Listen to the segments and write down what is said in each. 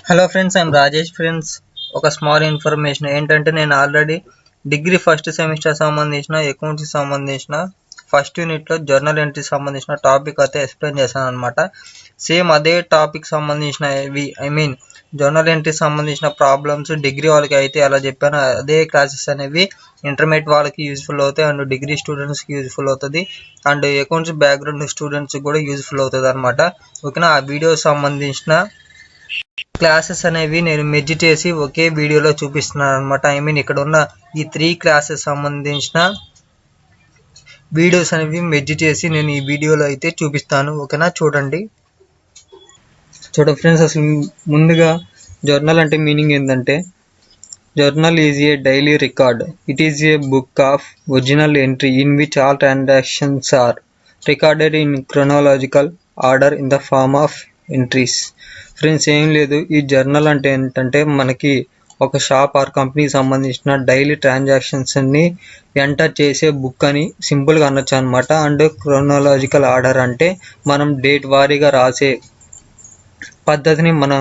Hello friends, I'm Rajesh. Friends, ఒక small information ఏంటంటే నేను ఆల్రెడీ డిగ్రీ ఫస్ట్ సెమిస్టర్ సంబంధించిన అకౌంట్స్కి సంబంధించిన ఫస్ట్ యూనిట్లో జర్నల్ ఎంట్రీ సంబంధించిన టాపిక్ అయితే ఎక్స్ప్లెయిన్ చేశాను అనమాట. సేమ్ అదే టాపిక్ సంబంధించిన జర్నల్ ఎంట్రీ సంబంధించిన ప్రాబ్లమ్స్ డిగ్రీ వాళ్ళకి అయితే ఎలా చెప్పాను అదే క్లాసెస్ అనేవి ఇంటర్మీడియట్ వాళ్ళకి యూజ్ఫుల్ అవుతాయి అండ్ డిగ్రీ స్టూడెంట్స్కి యూజ్ఫుల్ అవుతుంది అండ్ అకౌంట్స్ బ్యాక్గ్రౌండ్ స్టూడెంట్స్కి కూడా యూజ్ఫుల్ అవుతుంది అనమాట. ఓకేనా, ఆ వీడియో సంబంధించిన క్లాసెస్ అనేవి నేను మెర్జ్ చేసి ఒకే వీడియోలో చూపిస్తున్నాను అనమాట. ఇక్కడ ఉన్న ఈ 3 క్లాసెస్ సంబంధించిన వీడియోస్ అనేవి మెర్జ్ చేసి నేను ఈ వీడియోలో అయితే చూపిస్తాను. ఓకేనా, చూడండి ఫ్రెండ్స్. అసలు ముందుగా జర్నల్ అంటే మీనింగ్ ఏంటంటే, journal is a daily record. It is a book of original entry in which all transactions are recorded in chronological order in the form of entries. Friends, ఏం లేదు, ఈ జర్నల్ అంటే ఏంటంటే మనకి ఒక షాప్ ఆర్ కంపెనీకి సంబంధించిన డైలీ ట్రాన్సాక్షన్స్ని ఎంటర్ చేసే బుక్ అని సింపుల్గా అనొచ్చు అనమాట. అండ్ క్రొనాలజికల్ ఆర్డర్ అంటే మనం డేట్ వారీగా రాసే పద్ధతిని మనం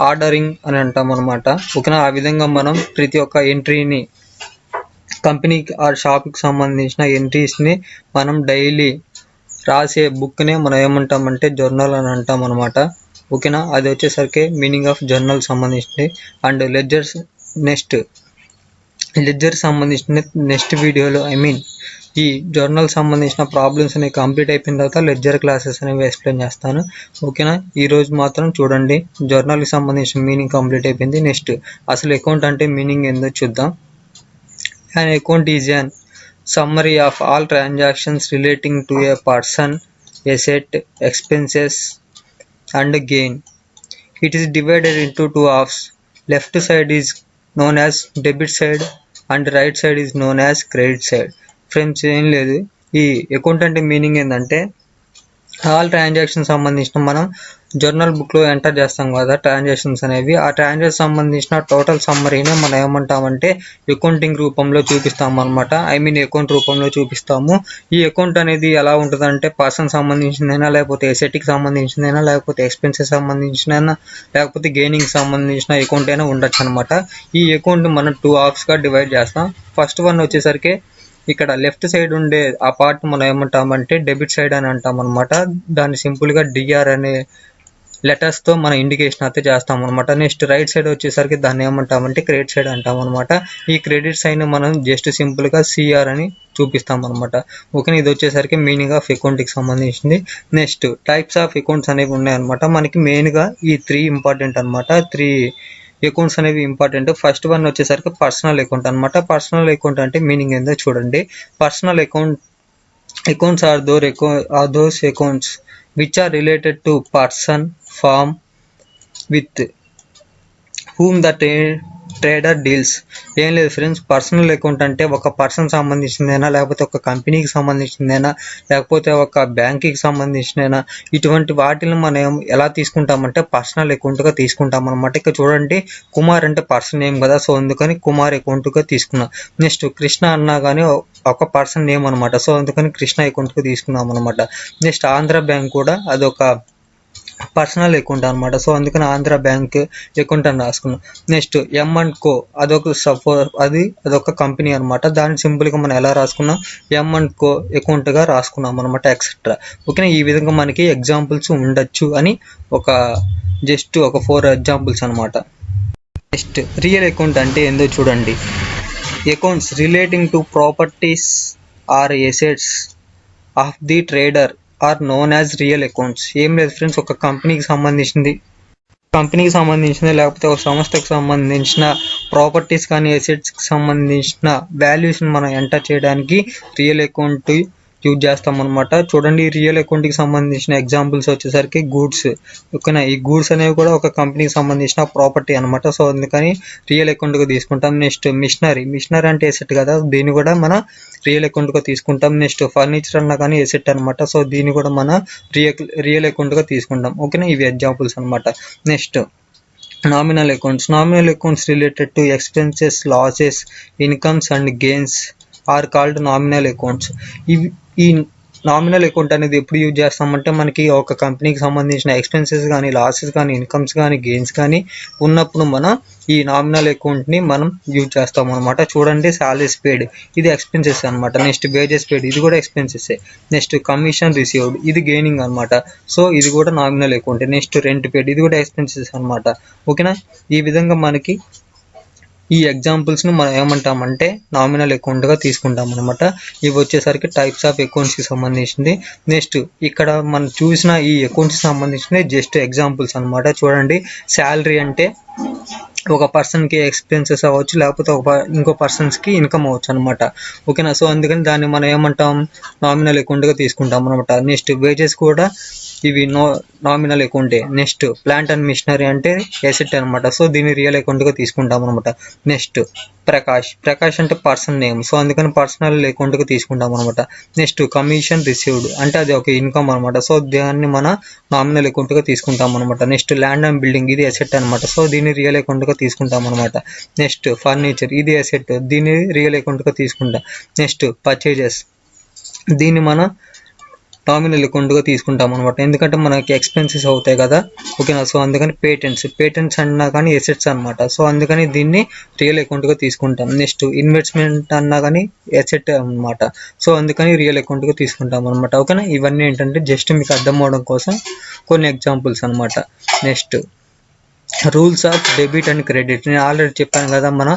ఆర్డరింగ్ అని అంటాం అనమాట. ఓకేనా, ఆ విధంగా మనం ప్రతి ఒక్క ఎంట్రీని కంపెనీకి ఆ షాప్కి సంబంధించిన ఎంట్రీస్ని మనం డైలీ రాసే బుక్నే మనం ఏమంటామంటే జర్నల్ అని అంటాం అనమాట. ఓకేనా, అది వచ్చేసరికి మీనింగ్ ఆఫ్ జర్నల్ సంబంధించింది. అండ్ లెడ్జర్ సంబంధించిన నెక్స్ట్ వీడియోలో ఈ జర్నల్ సంబంధించిన ప్రాబ్లమ్స్ అనేవి కంప్లీట్ అయిపోయిన తర్వాత లెడ్జర్ క్లాసెస్ అనేవి ఎక్స్ప్లెయిన్ చేస్తాను. ఓకేనా, ఈరోజు మాత్రం చూడండి, జర్నల్కి సంబంధించిన మీనింగ్ కంప్లీట్ అయిపోయింది. నెక్స్ట్ అసలు అకౌంట్ అంటే మీనింగ్ ఏందో చూద్దాం. An account is an summary of all transactions relating to a person, asset, expenses, and gain. It is divided into two halves. Left side is known as debit side and right side is known as credit side. Friends, ఏం లేదు, ఈ account అంటే meaning ఏంటంటే all transaction సంబంధించిన మనం journal బుక్లో enter చేస్తాం కదా ట్రాన్సాక్షన్స్ అనేవి. ఆ ట్రాన్సాక్షన్ సంబంధించిన టోటల్ సమ్మరీనే మనం ఏమంటామంటే అకౌంటింగ్ రూపంలో చూపిస్తాం అనమాట. అకౌంట్ రూపంలో చూపిస్తాము. ఈ అకౌంట్ అనేది ఎలా ఉంటుందంటే పర్సన్ సంబంధించిందైనా, లేకపోతే ఎసెట్కి సంబంధించిందైనా, లేకపోతే ఎక్స్పెన్సెస్ సంబంధించినైనా, లేకపోతే గెయినింగ్ సంబంధించిన అకౌంట్ అయినా ఉండొచ్చు అనమాట. ఈ అకౌంట్ మనం 2 హాఫ్స్గా డివైడ్ చేస్తాం. ఫస్ట్ వన్ వచ్చేసరికి ఇక్కడ లెఫ్ట్ సైడ్ ఉండే ఆ పార్ట్ మనం ఏమంటామంటే డెబిట్ సైడ్ అని అంటాం అనమాట. దాన్ని సింపుల్గా డిఆర్ అనే లెటర్స్తో మనం ఇండికేషన్ అయితే చేస్తాం అనమాట. నెక్స్ట్ రైట్ సైడ్ వచ్చేసరికి దాన్ని ఏమంటామంటే క్రెడిట్ సైడ్ అంటాం అనమాట. ఈ క్రెడిట్ సైడ్ మనం జస్ట్ సింపుల్గా సిఆర్ అని చూపిస్తాం అనమాట. ఓకే, ఇది వచ్చేసరికి మీనింగ్ ఆఫ్ అకౌంట్కి సంబంధించింది. నెక్స్ట్ టైప్స్ ఆఫ్ అకౌంట్స్ అనేవి ఉన్నాయన్నమాట. మనకి మెయిన్గా ఈ 3 ఇంపార్టెంట్ అనమాట. 3 అకౌంట్స్ అనేవి ఇంపార్టెంట్. ఫస్ట్ వన్ వచ్చేసరికి పర్సనల్ అకౌంట్ అనమాట. పర్సనల్ అకౌంట్ అంటే మీనింగ్ ఏందో చూడండి. Personal accounts are those accounts which are related to person, firm with whom the trader deals. ఏం లేదు ఫ్రెండ్స్, పర్సనల్ అకౌంట్ అంటే ఒక పర్సన్ సంబంధించిందైనా, లేకపోతే ఒక కంపెనీకి సంబంధించిందైనా, లేకపోతే ఒక బ్యాంక్కి సంబంధించినైనా, ఇటువంటి వాటిని మనం ఎలా తీసుకుంటామంటే పర్సనల్ అకౌంట్గా తీసుకుంటాం అనమాట. ఇక్కడ చూడండి, కుమార్ అంటే పర్సన్ నేమ్ కదా, సో అందుకని కుమార్ అకౌంట్గా తీసుకున్నాం. నెక్స్ట్ కృష్ణ అన్నా కానీ ఒక పర్సన్ నేమ్ అనమాట, సో అందుకని కృష్ణ అకౌంట్గా తీసుకున్నాం అనమాట. నెక్స్ట్ ఆంధ్ర బ్యాంక్ కూడా అదొక పర్సనల్ అకౌంట్ అనమాట, సో అందుకని ఆంధ్ర బ్యాంక్ అకౌంట్ అని రాసుకున్నాం. నెక్స్ట్ M&Co అదొక కంపెనీ అనమాట. దాన్ని సింపుల్గా మనం ఎలా రాసుకున్నాం, M&Co అకౌంట్గా రాసుకున్నాం అనమాట, ఎక్సెట్రా. ఓకేనా, ఈ విధంగా మనకి ఎగ్జాంపుల్స్ ఉండొచ్చు అని జస్ట్ ఒక 4 ఎగ్జాంపుల్స్ అనమాట. నెక్స్ట్ రియల్ అకౌంట్ అంటే ఏందో చూడండి. Accounts relating to properties or assets of the trader are known as real accounts. ఏం లేదు ఫ్రెండ్స్, ఒక కంపెనీకి సంబంధించింది లేకపోతే ఒక సంస్థకు సంబంధించిన ప్రాపర్టీస్ కానీ ఎసెట్స్కి సంబంధించిన వాల్యూస్ని మనం ఎంటర్ చేయడానికి రియల్ అకౌంట్ యూజ్ చేస్తాం అనమాట. చూడండి, రియల్ అకౌంట్కి సంబంధించిన ఎగ్జాంపుల్స్ వచ్చేసరికి గూడ్స్. ఓకేనా, ఈ గూడ్స్ అనేవి కూడా ఒక కంపెనీకి సంబంధించిన ప్రాపర్టీ అనమాట, సో అందుకని రియల్ అకౌంట్గా తీసుకుంటాం. నెక్స్ట్ మిషనరీ అంటే ఎసెట్ కదా, దీన్ని కూడా మనం రియల్ అకౌంట్గా తీసుకుంటాం. నెక్స్ట్ ఫర్నిచర్ అన్నా కానీ ఎసెట్ అనమాట, సో దీన్ని కూడా మనం రియల్ అకౌంట్గా తీసుకుంటాం. ఓకేనా, ఇవి ఎగ్జాంపుల్స్ అనమాట. Next nominal accounts related to expenses, losses, incomes and gains are called nominal accounts. ఈ నామినల్ అకౌంట్ అనేది ఎప్పుడు యూజ్ చేస్తామంటే మనకి ఒక కంపెనీకి సంబంధించిన ఎక్స్పెన్సెస్ కానీ, లాసెస్ కానీ, ఇన్కమ్స్ కానీ, గెయిన్స్ కానీ ఉన్నప్పుడు మనం ఈ నామినల్ అకౌంట్ని మనం యూజ్ చేస్తాం అనమాట. చూడండి, సాలరీస్ పేడ్ ఇది ఎక్స్పెన్సెస్ అనమాట. నెక్స్ట్ వేజెస్ పేడ్ ఇది కూడా ఎక్స్పెన్సెస్. నెక్స్ట్ కమిషన్ రిసీవ్డ్ ఇది గెయినింగ్ అనమాట. సో ఇది కూడా నామినల్ అకౌంట్. నెక్స్ట్ రెంట్ పేడ్ ఇది కూడా ఎక్స్పెన్సెస్ అనమాట. ఓకేనా, ఈ విధంగా మనకి ఈ ఎగ్జాంపుల్స్ని మనం ఏమంటామంటే నామినల్ అకౌంట్గా తీసుకుంటాం అనమాట. ఇవి వచ్చేసరికి టైప్స్ ఆఫ్ అకౌంట్స్కి సంబంధించింది. నెక్స్ట్ ఇక్కడ మనం చూసిన ఈ అకౌంట్స్కి సంబంధించిన జస్ట్ ఎగ్జాంపుల్స్ అనమాట. చూడండి, శాలరీ అంటే ఒక పర్సన్కి ఎక్స్పెన్సెస్ అవ్వచ్చు, లేకపోతే ఇంకో పర్సన్స్కి ఇన్కమ్ అవ్వచ్చు అనమాట. ఓకేనా, సో అందుకని దాన్ని మనం ఏమంటాం, నామినల్ అకౌంట్గా తీసుకుంటాం అనమాట. నెక్స్ట్ వేజెస్ కూడా ఇవి నామినల్ అకౌంటే. నెక్స్ట్ ప్లాంట్ అండ్ మిషనరీ అంటే ఎసెట్ అనమాట. సో దీన్ని రియల్ అకౌంట్గా తీసుకుంటాం అనమాట. నెక్స్ట్ ప్రకాష్ అంటే పర్సన్ నేమ్. సో అందుకని పర్సనల్ అకౌంట్గా తీసుకుంటాం అనమాట. నెక్స్ట్ కమిషన్ రిసీవ్డ్ అంటే అది ఒక ఇన్కమ్ అనమాట. సో దాన్ని మన నామినల్ అకౌంట్గా తీసుకుంటాం అనమాట. నెక్స్ట్ ల్యాండ్ అండ్ బిల్డింగ్ ఇది ఎసెట్ అనమాట. సో దీన్ని రియల్ అకౌంట్గా తీసుకుంటాం అనమాట. నెక్స్ట్ ఫర్నిచర్ ఇది ఎసెట్, దీన్ని రియల్ అకౌంట్గా తీసుకుంటాం. నెక్స్ట్ పర్చేజెస్ దీన్ని మన నామినల్ అకౌంట్గా తీసుకుంటాం అనమాట. ఎందుకంటే మనకి ఎక్స్పెన్సెస్ అవుతాయి కదా. ఓకేనా, సో అందుకని పేటెంట్స్ అన్నా కానీ ఎసెట్స్ అనమాట. సో అందుకని దీన్ని రియల్ అకౌంట్గా తీసుకుంటాం. నెక్స్ట్ ఇన్వెస్ట్మెంట్ అన్నా కానీ ఎసెట్ అనమాట. సో అందుకని రియల్ అకౌంట్గా తీసుకుంటాం అనమాట. ఓకేనా, ఇవన్నీ ఏంటంటే జస్ట్ మీకు అర్థం అవడం కోసం కొన్ని ఎగ్జాంపుల్స్ అనమాట. Next rules of debit and credit. నేను ఆల్రెడీ చెప్పాను కదా, మన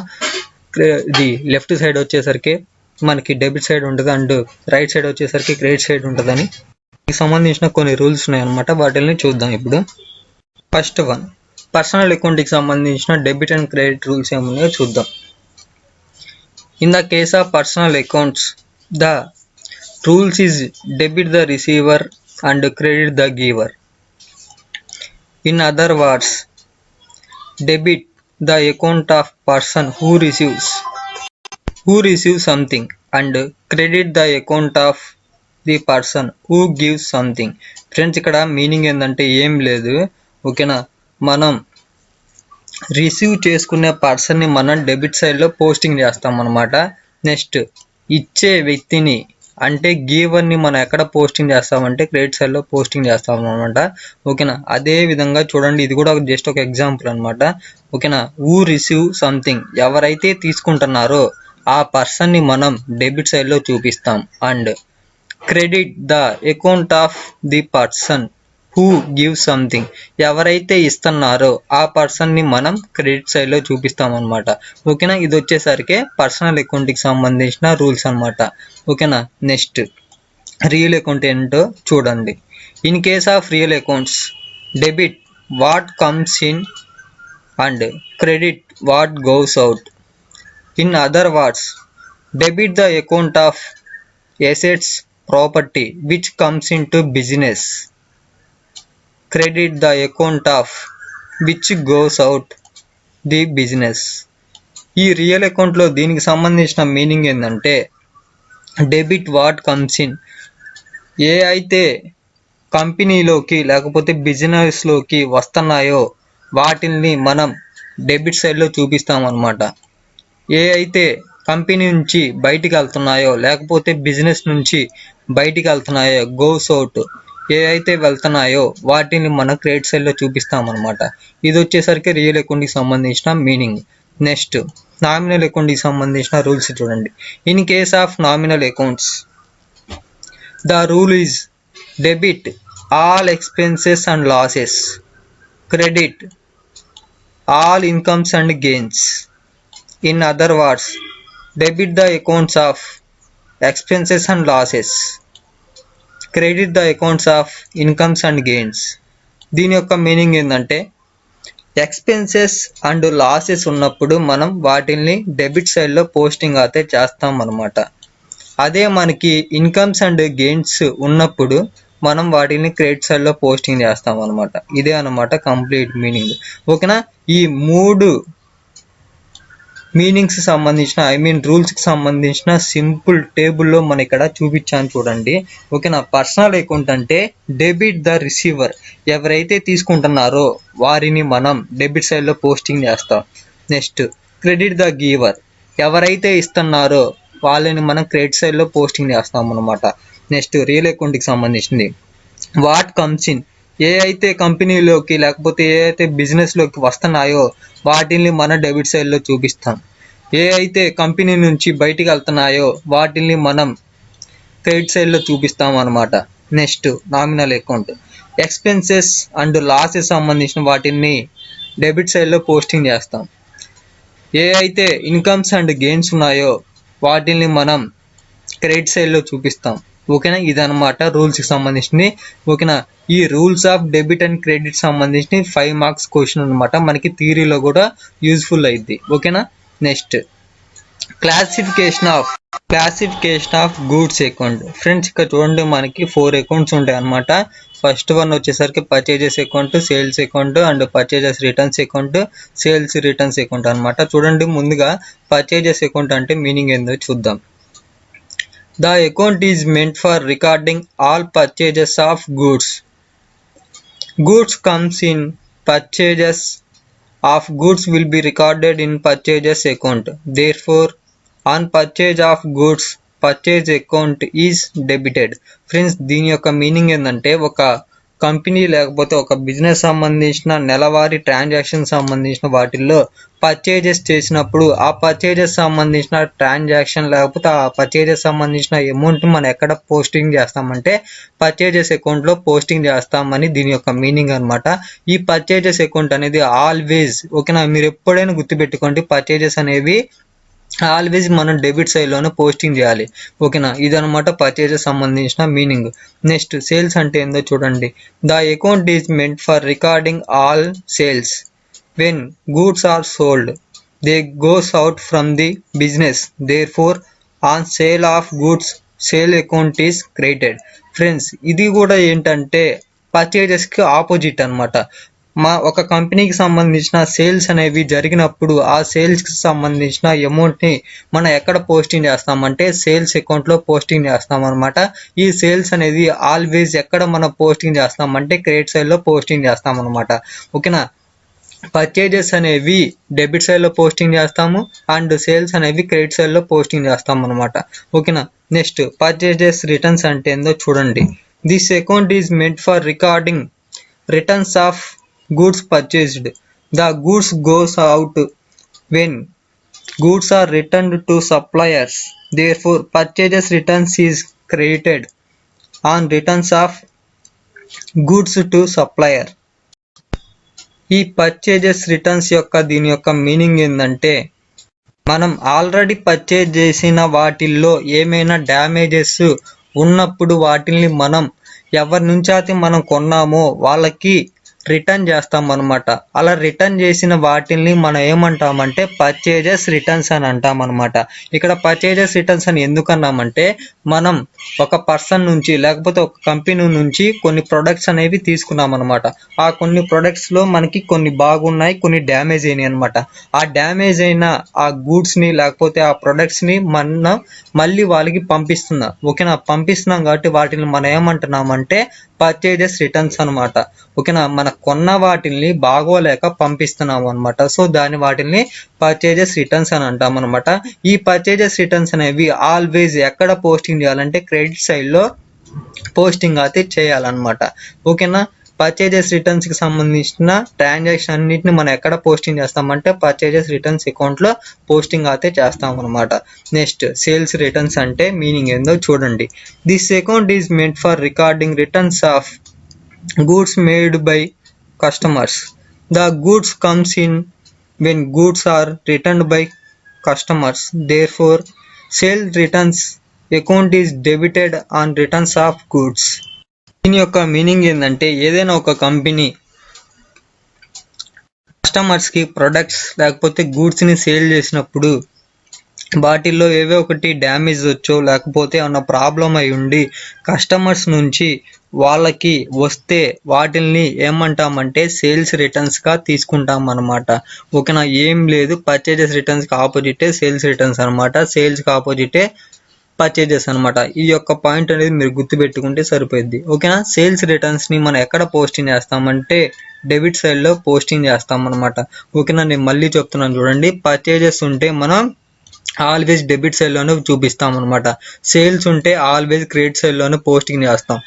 ఇది లెఫ్ట్ సైడ్ వచ్చేసరికి మనకి డెబిట్ సైడ్ ఉంటుంది అండ్ రైట్ సైడ్ వచ్చేసరికి క్రెడిట్ సైడ్ ఉంటుందని దీనికి సంబంధించిన కొన్ని రూల్స్ ఉన్నాయన్నమాట. వాటిని చూద్దాం ఇప్పుడు. ఫస్ట్ వన్, పర్సనల్ అకౌంట్కి సంబంధించిన డెబిట్ అండ్ క్రెడిట్ రూల్స్ ఏమున్నాయో చూద్దాం. In the case of personal accounts the rules is debit the receiver and credit the giver. In other words, debit the account of person who receives something and credit the account of the person who gives something. Friends, ఇక్కడ meaning ఏంటంటే ఏం లేదు. ఓకేనా, మనం receive చేసుకునే పర్సన్ని మనం debit సైడ్లో పోస్టింగ్ చేస్తాం అనమాట. నెక్స్ట్ ఇచ్చే వ్యక్తిని అంటే గీవర్ని మనం ఎక్కడ పోస్టింగ్ చేస్తామంటే క్రెడిట్ సైడ్లో పోస్టింగ్ చేస్తాం అనమాట. ఓకేనా, అదే విధంగా చూడండి, ఇది కూడా జస్ట్ ఒక ఎగ్జాంపుల్ అనమాట. ఓకేనా, హూ రిసీవ్ సంథింగ్ ఎవరైతే తీసుకుంటున్నారో ఆ పర్సన్ని మనం డెబిట్ సైడ్లో చూపిస్తాం. And credit the account of the person who give something ఎవరైతే ఇస్తున్నారో ఆ పర్సన్ని మనం క్రెడిట్ సైడ్లో చూపిస్తాం అనమాట. ఓకేనా, ఇది వచ్చేసరికి పర్సనల్ అకౌంట్కి సంబంధించిన రూల్స్ అనమాట. ఓకేనా, నెక్స్ట్ రియల్ అకౌంట్ ఏంటో చూడండి. In case of real accounts, debit what comes in and credit what goes out. In other words, debit the account of assets, property which comes into business. Credit the account of which goes out the business. ఈ real అకౌంట్లో దీనికి సంబంధించిన meaning ఏంటంటే debit what comes in, ఏ అయితే కంపెనీలోకి లేకపోతే బిజినెస్లోకి వస్తున్నాయో వాటిని మనం డెబిట్ సైడ్లో చూపిస్తాం అన్నమాట. ఏ అయితే కంపెనీ నుంచి బయటికి వెళ్తున్నాయో లేకపోతే బిజినెస్ నుంచి బయటికి వెళ్తున్నాయో గోస్ అవుట్, ఏ అయితే వెళ్తున్నాయో వాటిని మన క్రెడిట్ సైడ్లో చూపిస్తామన్నమాట. ఇది వచ్చేసరికి రియల్ అకౌంట్కి సంబంధించిన మీనింగ్. నెక్స్ట్ నామినల్ అకౌంట్కి సంబంధించిన రూల్స్ చూడండి. In case of nominal accounts, the rule is debit all expenses and losses, credit all incomes and gains. In other words, debit the accounts of expenses and losses, credit the accounts of incomes and gains. దీని యొక్క meaning ఏంటంటే expenses and losses ఉన్నప్పుడు మనం వాటిని debit సైడ్లో posting అయితే చేస్తాం అనమాట. అదే మనకి ఇన్కమ్స్ అండ్ గెయిన్స్ ఉన్నప్పుడు మనం వాటిని క్రెడిట్ సైడ్లో పోస్టింగ్ చేస్తాం అనమాట. ఇదే అనమాట కంప్లీట్ మీనింగ్. ఓకేనా, ఈ మూడు మీనింగ్స్ సంబంధించిన రూల్స్కి సంబంధించిన సింపుల్ టేబుల్లో మనం ఇక్కడ చూపించాను చూడండి. ఓకేనా, పర్సనల్ అకౌంట్ అంటే డెబిట్ ద రిసీవర్ ఎవరైతే తీసుకుంటున్నారో వారిని మనం డెబిట్ సైడ్లో పోస్టింగ్ చేస్తాం. నెక్స్ట్ క్రెడిట్ ద గివర్ ఎవరైతే ఇస్తున్నారో వాళ్ళని మనం క్రెడిట్ సైడ్లో పోస్టింగ్ చేస్తాం అనమాట. నెక్స్ట్ రియల్ అకౌంట్కి సంబంధించింది. వాట్ కమ్స్ ఇన్, ఏ అయితే కంపెనీలోకి లేకపోతే ఏ అయితే బిజినెస్లోకి వస్తున్నాయో వాటిని మన డెబిట్ సైడ్లో చూపిస్తాం. ఏ అయితే కంపెనీ నుంచి బయటికి వెళ్తున్నాయో వాటిని మనం క్రెడిట్ సైడ్లో చూపిస్తాం అనమాట. Next nominal account, expenses and losses సంబంధించిన వాటిని డెబిట్ సైడ్లో పోస్టింగ్ చేస్తాం. ఏ అయితే ఇన్కమ్స్ అండ్ గెయిన్స్ ఉన్నాయో వాటిని మనం క్రెడిట్ సైడ్లో చూపిస్తాం. ఓకేనా, ఇదనమాట రూల్స్కి సంబంధించింది. ఓకేనా, ఈ rules of debit and credit సంబంధించి 5 మార్క్స్ క్వశ్చన్ అనమాట, మనకి థియరీలో కూడా యూజ్ఫుల్ అయింది. ఓకేనా, next classification of goods account. Friends ఇక్కడ చూడండి, మనకి 4 అకౌంట్స్ ఉంటాయి అనమాట. ఫస్ట్ వన్ వచ్చేసరికి purchases account, sales account and purchases returns account, sales returns account అనమాట. చూడండి, ముందుగా పర్చేజెస్ అకౌంట్ అంటే మీనింగ్ ఏందో చూద్దాం. The account is meant for recording all purchases of goods. Goods comes in purchases of goods will be recorded in purchases account. Therefore, on purchase of goods, purchase account is debited. Friends, దీని యొక్క meaning ఏంటంటే ఒక company లేకపోతే ఒక business సంబంధించిన నెలవారీ transaction సంబంధించిన వాటిల్లో పర్చేజెస్ చేసినప్పుడు ఆ పర్చేజెస్ సంబంధించిన ట్రాన్సాక్షన్ లేకపోతే ఆ పర్చేజెస్ సంబంధించిన అమౌంట్ మనం ఎక్కడ పోస్టింగ్ చేస్తామంటే పర్చేజెస్ అకౌంట్లో పోస్టింగ్ చేస్తామని దీని యొక్క మీనింగ్ అనమాట. ఈ పర్చేజెస్ అకౌంట్ అనేది ఆల్వేస్, ఓకేనా, మీరు ఎప్పుడైనా గుర్తుపెట్టుకోండి, పర్చేజెస్ అనేవి ఆల్వేస్ మనం డెబిట్ సైడ్లోనే పోస్టింగ్ చేయాలి. ఓకేనా, ఇదనమాట పర్చేజెస్ సంబంధించిన మీనింగ్. నెక్స్ట్ సేల్స్ అంటే ఏందో చూడండి. The account is meant for recording all sales. When goods are sold they goes out from the business. Therefore on sale of goods sale account is created. Friends, ఇది కూడా ఏంటంటే పర్చేజెస్కి opposite అనమాట. ఒక కంపెనీకి సంబంధించిన సేల్స్ అనేవి జరిగినప్పుడు ఆ సేల్స్కి సంబంధించిన అమౌంట్ని మనం ఎక్కడ పోస్టింగ్ చేస్తామంటే సేల్స్ అకౌంట్లో పోస్టింగ్ చేస్తాం అనమాట. ఈ సేల్స్ అనేది ఆల్వేస్ ఎక్కడ మనం పోస్టింగ్ చేస్తామంటే క్రెడిట్ సైడ్లో పోస్టింగ్ చేస్తాం అనమాట. ఓకేనా, పర్చేజెస్ అనేవి డెబిట్ సైడ్లో పోస్టింగ్ చేస్తాము అండ్ సేల్స్ అనేవి క్రెడిట్ సైడ్లో పోస్టింగ్ చేస్తాం అనమాట. ఓకేనా, నెక్స్ట్ పర్చేజెస్ రిటర్న్స్ అంటే ఏందో చూడండి. This account is meant for recording returns of goods purchased. The goods goes out when goods are returned to suppliers. Therefore, purchases returns is credited on returns of goods to supplier. ఈ purchases returns యొక్క దీని యొక్క meaning ఏంటంటే మనం already purchase చేసిన వాటిల్లో ఏమైనా damages ఉన్నప్పుడు వాటిని మనం ఎవరి నుంచి అయితే మనం కొన్నామో వాళ్ళకి రిటర్న్ చేస్తాం అనమాట. అలా రిటర్న్ చేసిన వాటిని మనం ఏమంటామంటే పర్చేజెస్ రిటర్న్స్ అని అంటాం అనమాట. ఇక్కడ పర్చేజెస్ రిటర్న్స్ అని ఎందుకన్నామంటే మనం ఒక పర్సన్ నుంచి లేకపోతే ఒక కంపెనీ నుంచి కొన్ని ప్రొడక్ట్స్ అనేవి తీసుకున్నాం అనమాట. ఆ కొన్ని ప్రొడక్ట్స్లో మనకి కొన్ని బాగున్నాయి, కొన్ని డ్యామేజ్ అయినాయి అనమాట. ఆ డ్యామేజ్ అయిన ఆ గూడ్స్ని లేకపోతే ఆ ప్రొడక్ట్స్ని మనం మళ్ళీ వాళ్ళకి పంపిస్తున్నాం. ఓకేనా, పంపిస్తున్నాం కాబట్టి వాటిని మనం ఏమంటున్నామంటే పర్చేజెస్ రిటర్న్స్ అనమాట. ఓకేనా, మన కొన్న వాటిని బాగోలేక పంపిస్తున్నాము అనమాట. సో వాటిని పర్చేజెస్ రిటర్న్స్ అని అంటాం అనమాట. ఈ పర్చేజెస్ రిటర్న్స్ అనేవి ఆల్వేస్ ఎక్కడ పోస్టింగ్ చేయాలంటే క్రెడిట్ సైడ్లో పోస్టింగ్ అయితే చేయాలన్నమాట. ఓకేనా, పర్చేజెస్ రిటర్న్స్కి సంబంధించిన ట్రాన్సాక్షన్ అన్నింటిని మనం ఎక్కడ పోస్టింగ్ చేస్తామంటే పర్చేజెస్ రిటర్న్స్ అకౌంట్లో పోస్టింగ్ అయితే చేస్తాం అనమాట. నెక్స్ట్ సేల్స్ రిటర్న్స్ అంటే మీనింగ్ ఏందో చూడండి. This account is meant for recording returns of goods made by customers. The goods comes in when goods are returned by customers. Therefore, sales returns account is debited on returns of goods. దీని యొక్క meaning ఏంటంటే ఏదైనా ఒక company కస్టమర్స్కి products లేకపోతే గూడ్స్ని sale చేసినప్పుడు వాటిల్లో ఏవో ఒకటి డ్యామేజ్ వచ్చో లేకపోతే ఏమన్నా ప్రాబ్లం అయి ఉండి కస్టమర్స్ నుంచి వాళ్ళకి వస్తే వాటిల్ని ఏమంటామంటే సేల్స్ రిటర్న్స్గా తీసుకుంటాం అనమాట. ఓకేనా, ఏం లేదు, పర్చేజెస్ రిటర్న్స్కి ఆపోజిటే సేల్స్ రిటర్న్స్ అనమాట. సేల్స్కి ఆపోజిటే పర్చేజెస్ అనమాట. ఈ యొక్క పాయింట్ అనేది మీరు గుర్తుపెట్టుకుంటే సరిపోద్ది. ఓకేనా, సేల్స్ రిటర్న్స్ని మనం ఎక్కడ పోస్టింగ్ చేస్తామంటే డెబిట్ సైడ్లో పోస్టింగ్ చేస్తాం అనమాట. ఓకేనా, నేను మళ్ళీ చెప్తున్నాను చూడండి. పర్చేజెస్ ఉంటే మనం ఆల్వేస్ డెబిట్ సైడ్లోనే చూపిస్తాం అనమాట. సేల్స్ ఉంటే ఆల్వేస్ క్రెడిట్ సైడ్లోనే పోస్టింగ్ చేస్తాం.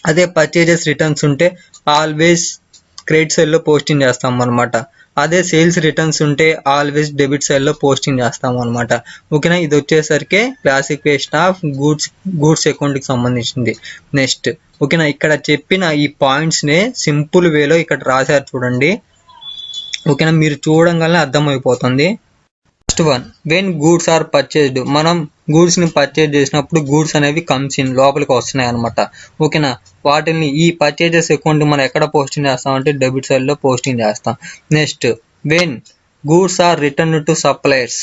అదే పర్చేజెస్ రిటర్న్స్ ఉంటే ఆల్వేస్ క్రెడిట్ సైడ్లో పోస్టింగ్ చేస్తాం అనమాట. అదే సేల్స్ రిటర్న్స్ ఉంటే ఆల్వేస్ డెబిట్ సైడ్లో పోస్టింగ్ చేస్తాం అనమాట. ఓకేనా, ఇది వచ్చేసరికి క్లాసిఫికేషన్ ఆఫ్ గూడ్స్ అకౌంట్కి సంబంధించింది. నెక్స్ట్ ఓకేనా, ఇక్కడ చెప్పిన ఈ పాయింట్స్ని సింపుల్ వేలో ఇక్కడ రాశారు చూడండి. ఓకేనా, మీరు చూడంగానే అర్థమైపోతుంది. First one, when goods are purchased. మనం గూడ్స్ని పర్చేజ్ చేసినప్పుడు గూడ్స్ అనేవి కమ్స్ ఇన్, లోపలికి వస్తున్నాయి అనమాట. ఓకేనా, వాటిని ఈ పర్చేజెస్ అకౌంట్ మనం ఎక్కడ పోస్టింగ్ చేస్తామంటే డెబిట్ సైడ్లో పోస్టింగ్ చేస్తాం. Next, when goods are return to suppliers.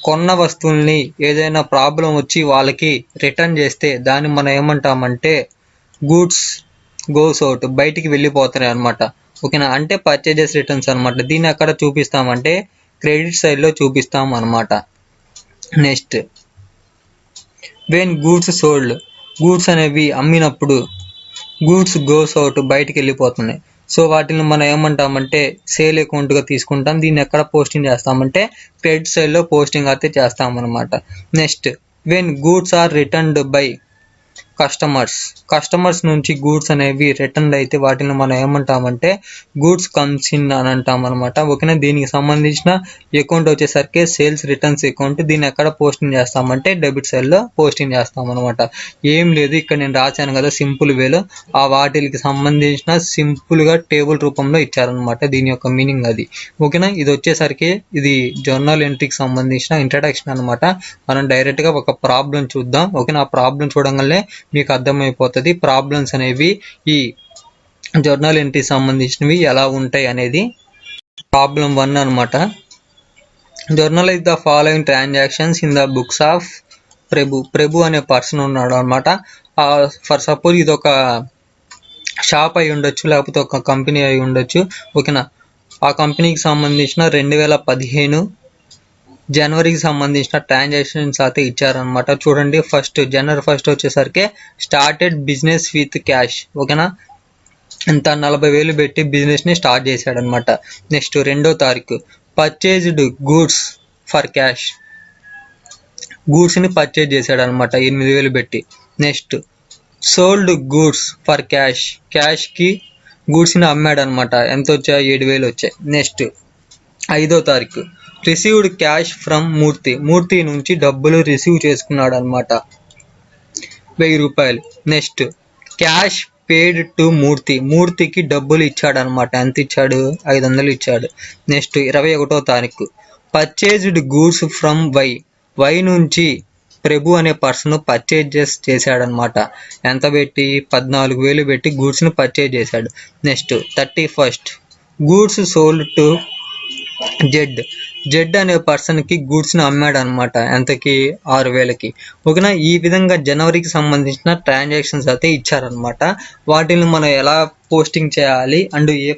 కొన్న వస్తువుల్ని ఏదైనా ప్రాబ్లం వచ్చి వాళ్ళకి రిటర్న్ చేస్తే దాన్ని మనం ఏమంటామంటే గూడ్స్ గోస్ అవుట్, బయటికి వెళ్ళిపోతున్నాయి అనమాట. ఓకేనా, అంటే పర్చేజెస్ రిటర్న్స్ అనమాట. దీన్ని ఎక్కడ చూపిస్తామంటే క్రెడిట్ సైడ్లో చూపిస్తాం అనమాట. Next, when goods sold. Goods అనేవి అమ్మినప్పుడు గూడ్స్ గోస్ అవుట్, బయటికి వెళ్ళిపోతున్నాయి. సో వాటిని మనం ఏమంటామంటే సేల్ అకౌంట్గా తీసుకుంటాం. దీన్ని ఎక్కడ పోస్టింగ్ చేస్తామంటే క్రెడిట్ సైడ్లో పోస్టింగ్ అయితే చేస్తాం అనమాట. Next, when goods are returned by customers నుంచి గూడ్స్ అనేవి రిటర్న్ అయితే వాటిని మనం ఏమంటామంటే గూడ్స్ కమ్స్ ఇన్ అని అంటాం అనమాట. ఓకేనా, దీనికి సంబంధించిన అకౌంట్ వచ్చేసరికి సేల్స్ రిటర్న్స్ అకౌంట్. దీన్ని ఎక్కడ పోస్టింగ్ చేస్తామంటే డెబిట్ సైడ్లో పోస్టింగ్ చేస్తాం అనమాట. ఏం లేదు, ఇక్కడ నేను రాశాను కదా సింపుల్ వేలో, ఆ వాటికి సంబంధించిన సింపుల్గా టేబుల్ రూపంలో ఇచ్చారనమాట. దీని యొక్క మీనింగ్ అది. ఓకేనా, ఇది వచ్చేసరికి ఇది జర్నల్ ఎంట్రీకి సంబంధించిన ఇంట్రడక్షన్ అనమాట. మనం డైరెక్ట్గా ఒక ప్రాబ్లం చూద్దాం. ఓకేనా, ఆ ప్రాబ్లం చూడంగానే మీకు అర్థమైపోతుంది ప్రాబ్లమ్స్ అనేవి ఈ జర్నల్ ఎంట్రీ సంబంధించినవి ఎలా ఉంటాయి అనేది. ప్రాబ్లం 1 అనమాట. Journalise the following transactions in the books of Prabhu అనే పర్సన్ ఉన్నాడు అనమాట. ఫర్ సపోజ్ ఇది ఒక షాప్ అయి ఉండొచ్చు, లేకపోతే ఒక కంపెనీ అయి ఉండొచ్చు. ఓకేనా, ఆ కంపెనీకి సంబంధించిన 2015 జనవరికి సంబంధించిన ట్రాన్సాక్షన్స్ అయితే ఇచ్చారనమాట. చూడండి, జనవరి 1 వచ్చేసరికి స్టార్టెడ్ బిజినెస్ విత్ క్యాష్. ఓకేనా, ఇంత 40,000 పెట్టి బిజినెస్ని స్టార్ట్ చేశాడనమాట. నెక్స్ట్ 2వ తారీఖు పర్చేజ్డ్ గూడ్స్ ఫర్ క్యాష్. గూడ్స్ని పర్చేజ్ చేశాడనమాట 8,000 పెట్టి. నెక్స్ట్ సోల్డ్ గూడ్స్ ఫర్ క్యాష్కి గూడ్స్ని అమ్మాడనమాట. ఎంత వచ్చాయి? 7,000 వచ్చాయి. నెక్స్ట్ 5వ తారీఖు రిసీవ్డ్ క్యాష్ ఫ్రమ్ మూర్తి నుంచి డబ్బులు రిసీవ్ చేసుకున్నాడు అనమాట, 1000 రూపాయలు. నెక్స్ట్ క్యాష్ పేడ్ టు మూర్తికి డబ్బులు ఇచ్చాడు అనమాట. ఎంత ఇచ్చాడు? 500 ఇచ్చాడు. నెక్స్ట్ 21వ తారీఖు పర్చేజ్డ్ గూడ్స్ ఫ్రమ్ వై నుంచి ప్రభు అనే పర్సన్ పర్చేజెస్ చేశాడనమాట. ఎంత పెట్టి? 14,000 పెట్టి గూడ్స్ని పర్చేజ్ చేశాడు. Next 31st goods sold to Z అనే పర్సన్కి గూడ్స్ని అమ్మాడు అనమాట. ఎంతకి? 6,000కి. ఓకేనా, ఈ విధంగా జనవరికి సంబంధించిన ట్రాన్సాక్షన్స్ అయితే ఇచ్చారనమాట. వాటిని మనం ఎలా పోస్టింగ్ చేయాలి అండ్ ఏ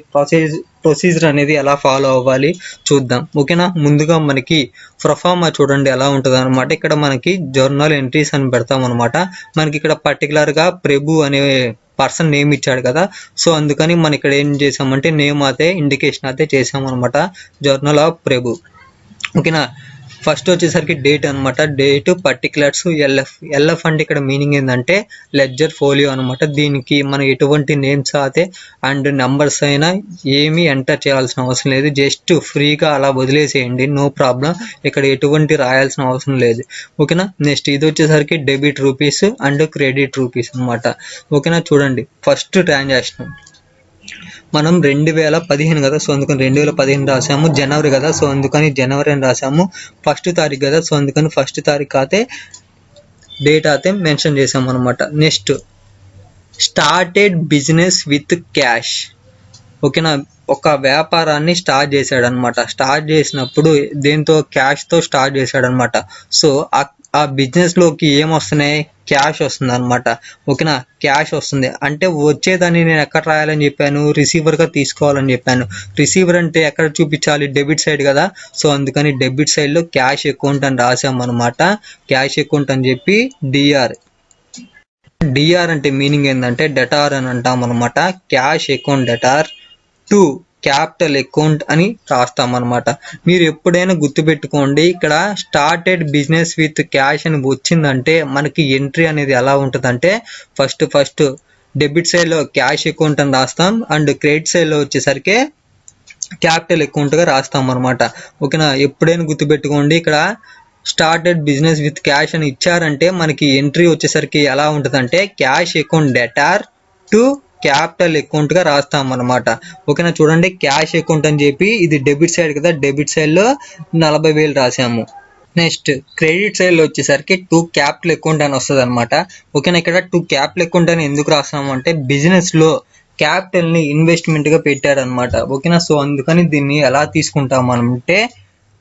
ప్రొసీజర్ అనేది ఎలా ఫాలో అవ్వాలి చూద్దాం. ఓకేనా, ముందుగా మనకి ప్రొఫార్మా చూడండి ఎలా ఉంటుంది అనమాట. ఇక్కడ మనకి జర్నల్ ఎంట్రీస్ అని పెడతాం అనమాట. మనకి ఇక్కడ పర్టికులర్గా ప్రభు అనే పర్సన్ నేమ్ ఇచ్చాడు కదా, సో అందుకని మనం ఇక్కడ ఏం చేసామంటే నేమ్ అయితే ఇండికేషన్ అయితే చేసామన్నమాట, జర్నల్ ఆఫ్ ప్రభు. ఓకేనా, ఫస్ట్ వచ్చేసరికి డేట్ అనమాట. డేట్ పర్టికులర్స్ ఎల్ఎఫ్ అంటే ఇక్కడ మీనింగ్ ఏంటంటే లెడ్జర్ ఫోలియో అనమాట. దీనికి మనం ఎటువంటి నేమ్స్ అయితే అండ్ నెంబర్స్ అయినా ఏమీ ఎంటర్ చేయాల్సిన అవసరం లేదు, జస్ట్ ఫ్రీగా అలా వదిలేసేయండి, నో ప్రాబ్లం. ఇక్కడ ఎటువంటి రాయాల్సిన అవసరం లేదు. ఓకేనా, నెక్స్ట్ ఇది వచ్చేసరికి debit rupees and credit rupees అనమాట. ఓకేనా, చూడండి ఫస్ట్ ట్రాన్సాక్షన్ మనం 2015 కదా, సో అందుకని 2015 రాసాము. జనవరి కదా, సో అందుకని జనవరి అని రాసాము. 1వ తారీఖు కదా, సో అందుకని 1వ తారీఖు అయితే డేట్ అయితే మెన్షన్ చేసాము అనమాట. Next started business with cash. ఓకేనా, ఒక వ్యాపారాన్ని స్టార్ట్ చేశాడు అనమాట. స్టార్ట్ చేసినప్పుడు దేంతో? క్యాష్తో స్టార్ట్ చేశాడు అనమాట. సో ఆ బిజినెస్లోకి ఏమొస్తున్నాయి? క్యాష్ వస్తుంది అనమాట. ఓకేనా, క్యాష్ వస్తుంది అంటే వచ్చేదాన్ని నేను ఎక్కడ రాయాలని చెప్పాను? రిసీవర్గా తీసుకోవాలని చెప్పాను. రిసీవర్ అంటే ఎక్కడ చూపించాలి? డెబిట్ సైడ్ కదా, సో అందుకని డెబిట్ సైడ్లో క్యాష్ అకౌంట్ అని రాసామన్నమాట. క్యాష్ అకౌంట్ అని చెప్పి డిఆర్ అంటే మీనింగ్ ఏంటంటే డెటార్ అని అంటాం అనమాట. Cash account debtor to capital account అని రాస్తాం అనమాట. మీరు ఎప్పుడైనా గుర్తుపెట్టుకోండి, ఇక్కడ స్టార్టెడ్ బిజినెస్ విత్ క్యాష్ అని వచ్చిందంటే మనకి ఎంట్రీ అనేది ఎలా ఉంటుందంటే ఫస్ట్ డెబిట్ సైడ్ లో క్యాష్ అకౌంట్ అని రాస్తాం అండ్ క్రెడిట్ సైడ్ లో వచ్చేసరికి క్యాపిటల్ అకౌంట్ గా రాస్తాం అనమాట. ఓకేనా, ఎప్పుడైనా గుర్తుపెట్టుకోండి, ఇక్కడ స్టార్టెడ్ బిజినెస్ విత్ క్యాష్ అని ఇచ్చారంటే మనకి ఎంట్రీ వచ్చేసరికి ఎలా ఉంటుందంటే cash account debtor to capital account గా రాస్తాం అనమాట. ఓకేనా, చూడండి క్యాష్ అకౌంట్ అని చెప్పి ఇది డెబిట్ సైడ్ కదా, డెబిట్ సైడ్ లో 40,000 రాసాము. నెక్స్ట్ క్రెడిట్ సైడ్ లో వచ్చేసరికి టు క్యాపిటల్ అకౌంట్ అని వస్తుంది అనమాట. ఓకేనా, ఇక్కడ టు క్యాపిటల్ అకౌంట్ అని ఎందుకు రాస్తాము అంటే బిజినెస్ లో క్యాపిటల్ ని ఇన్వెస్ట్మెంట్ గా పెట్టారనమాట. ఓకేనా, సో అందుకని దీన్ని ఎలా తీసుకుంటాం అంటే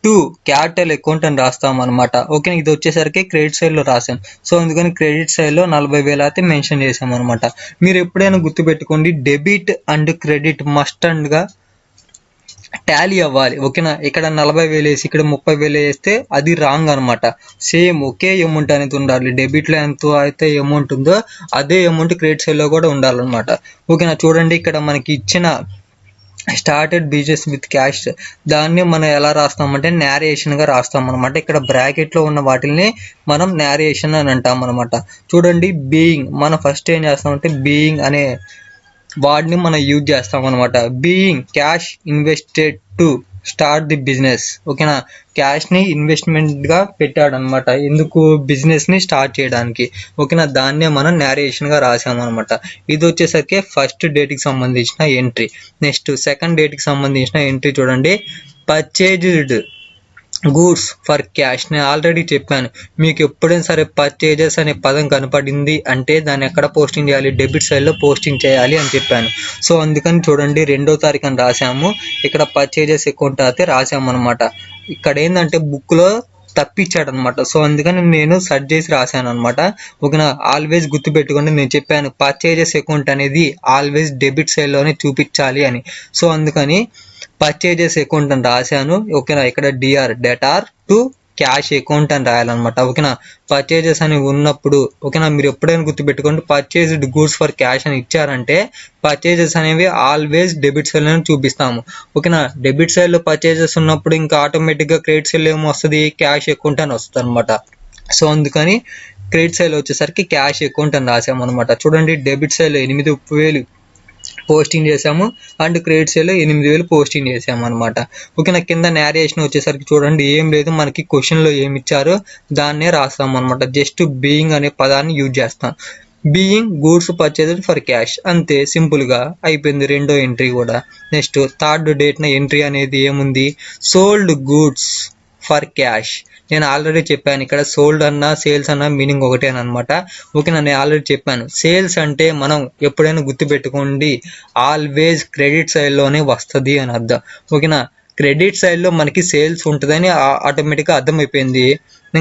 టు క్యాపిటల్ అకౌంట్ అని రాస్తాం అనమాట. ఓకే, ఇది వచ్చేసరికి క్రెడిట్ సైడ్ లో రాసాం, సో అందుకని క్రెడిట్ సైడ్ లో 40,000 అయితే మెన్షన్ చేసాం అనమాట. మీరు ఎప్పుడైనా గుర్తుపెట్టుకోండి, debit and credit must and గా టాలీ అవ్వాలి. ఓకేనా, ఇక్కడ 40,000 వేసి ఇక్కడ 30,000 వేస్తే అది రాంగ్ అనమాట. సేమ్ ఒకే అమౌంట్ అనేది ఉండాలి. డెబిట్ లో ఎంత అయితే అమౌంట్ ఉందో అదే అమౌంట్ క్రెడిట్ సైడ్ లో కూడా ఉండాలన్నమాట. ఓకేనా, చూడండి ఇక్కడ మనకి ఇచ్చిన స్టార్టెడ్ బిజినెస్ విత్ క్యాష్ దాన్ని మనం ఎలా రాస్తామంటే నేరేషన్ గా రాస్తాం అనమాట. ఇక్కడ బ్రాకెట్ లో ఉన్న వాటిని మనం నేరేషన్ అని అంటాం అనమాట. చూడండి, బీయింగ్ మనం ఫస్ట్ ఏం చేస్తామంటే బీయింగ్ అనే వాడిని మనం యూజ్ చేస్తాం అనమాట. Being cash invested to start the business. ఓకేనా, క్యాష్ ని ఇన్వెస్ట్మెంట్ గా పెట్టాడు అనమాట, ఎందుకు బిజినెస్ ని స్టార్ట్ చేయడానికి. ఓకేనా, దాన్నే మనం నేరేషన్ గా రాసామన్నమాట. ఇది వచ్చేసరికి ఫస్ట్ డేట్ కి సంబంధించిన ఎంట్రీ. నెక్స్ట్ సెకండ్ డేట్ కి సంబంధించిన ఎంట్రీ చూడండి, పర్చేజ్డ్ గూడ్స్ ఫర్ క్యాష్. నేను ఆల్రెడీ చెప్పాను, మీకు ఎప్పుడైనా సరే పర్చేజెస్ అనే పదం కనపడింది అంటే దాన్ని ఎక్కడ పోస్టింగ్ చేయాలి, డెబిట్ సైడ్ లో పోస్టింగ్ చేయాలి అని చెప్పాను. సో అందుకని చూడండి 2వ తారీఖు అని రాసాము, ఇక్కడ పర్చేజెస్ అకౌంట్ అయితే రాసాము అనమాట. ఇక్కడ ఏంటంటే బుక్ లో తప్పిచ్చాడు అనమాట, సో అందుకని నేను సెర్చ్ చేసి రాశాను అనమాట. ఓకేనా, ఆల్వేస్ గుర్తుపెట్టుకోండి, నేను చెప్పాను పర్చేజెస్ అకౌంట్ అనేది ఆల్వేస్ డెబిట్ సైడ్ లోనే చూపించాలి అని. సో అందుకని పర్చేజెస్ అకౌంట్ అని రాశాను. ఓకేనా, ఇక్కడ డెటార్ టు క్యాష్ అకౌంట్ అని రాయాలన్నమాట. ఓకేనా, పర్చేజెస్ అని ఉన్నప్పుడు ఓకేనా మీరు ఎప్పుడైనా గుర్తుపెట్టుకోండి, పర్చేజ్డ్ గూడ్స్ ఫర్ క్యాష్ అని ఇచ్చారంటే పర్చేజెస్ అనేవి ఆల్వేస్ డెబిట్ సైడ్ లో చూపిస్తాము. ఓకేనా, డెబిట్ సైడ్ లో పర్చేజెస్ ఉన్నప్పుడు ఇంకా ఆటోమేటిక్ గా క్రెడిట్ సైడ్ లో ఏమో వస్తుంది, క్యాష్ అకౌంట్ అని వస్తుంది అనమాట. సో అందుకని క్రెడిట్ సైడ్ లో వచ్చేసరికి క్యాష్ అకౌంట్ అని రాసాము అనమాట. చూడండి, డెబిట్ సైడ్ లో 8,000 పోస్టింగ్ చేసాము అండ్ క్రెడిట్ సైడ్ లో 8,000 పోస్టింగ్ చేసాము అనమాట. ఓకేనా, కింద నేరేషన్ వచ్చేసరికి చూడండి ఏం లేదు, మనకి క్వశ్చన్ లో ఏమి ఇచ్చారో దాన్నే రాస్తాం అనమాట. జస్ట్ బీయింగ్ అనే పదాన్ని యూజ్ చేస్తాం. Being goods purchased for cash, అంతే సింపుల్ గా అయిపోయింది 2వ ఎంట్రీ కూడా. నెక్స్ట్ థర్డ్ డేట్ న ఎంట్రీ అనేది ఏముంది, సోల్డ్ గూడ్స్ ఫర్ క్యాష్. నేను ఆల్రెడీ చెప్పాను, ఇక్కడ సోల్డ్ అన్నా సేల్స్ అన్నా మీనింగ్ ఒకటేనమాట. ఓకేనా, నేను ఆల్రెడీ చెప్పాను, సేల్స్ అంటే మనం ఎప్పుడైనా గుర్తుపెట్టుకోండి ఆల్వేస్ క్రెడిట్ సైడ్ లోనే వస్తుంది అని అర్థం. ఓకేనా, క్రెడిట్ సైడ్ లో మనకి సేల్స్ ఉంటుందని ఆటోమేటిక్ గా అర్థమైపోయింది.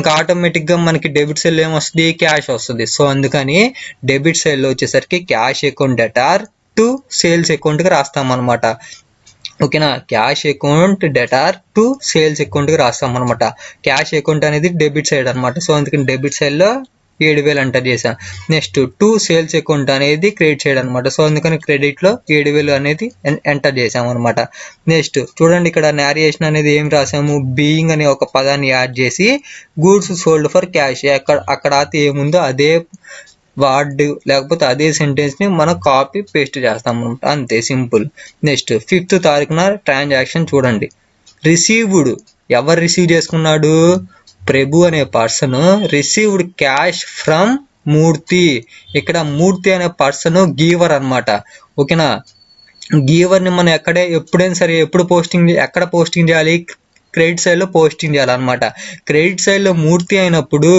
ఇంకా ఆటోమేటిక్ గా మనకి డెబిట్ సైడ్ లో ఏమొస్తుంది, క్యాష్ వస్తుంది. సో అందుకని డెబిట్ సైడ్ లో వచ్చేసరికి cash account debtor to sales account గా రాస్తాం అనమాట. ఓకేనా, cash account debtor to sales account గా రాస్తాం అనమాట. క్యాష్ అకౌంట్ అనేది డెబిట్ సైడ్ అనమాట, సో అందుకని డెబిట్ సైడ్ లో 7,000 ఎంటర్ చేసాం. నెక్స్ట్ టు సేల్స్ అకౌంట్ అనేది క్రెడిట్ సైడ్ అనమాట, సో అందుకని క్రెడిట్ లో 7,000 అనేది ఎంటర్ చేసాం అనమాట. నెక్స్ట్ చూడండి, ఇక్కడ నేరేషన్ అనేది ఏం రాసాము, బీయింగ్ అనే ఒక పదాన్ని యాడ్ చేసి గూడ్స్ సోల్డ్ ఫర్ క్యాష్, అక్కడ అయితే ఏముందో అదే వర్డ్ లేకపోతే అదే సెంటెన్స్ ని మనం కాపీ పేస్ట్ చేస్తాం అనమాట, అంతే సింపుల్. నెక్స్ట్ 5వ తారీఖున ట్రాన్సాక్షన్ చూడండి, రిసీవ్డ్. ఎవరు రిసీవ్ చేసుకున్నాడు, ప్రభు అనే పర్సన్ రిసీవ్డ్ క్యాష్ ఫ్రమ్ మూర్తి. ఇక్కడ మూర్తి అనే పర్సన్ గీవర్ అనమాట. ఓకేనా, గీవర్ ని మనం ఎప్పుడైనా సరే ఎక్కడ పోస్టింగ్ చేయాలి, క్రెడిట్ సైడ్ లో పోస్టింగ్ చేయాలన్నమాట. క్రెడిట్ సైడ్ లో మూర్తి అయినప్పుడు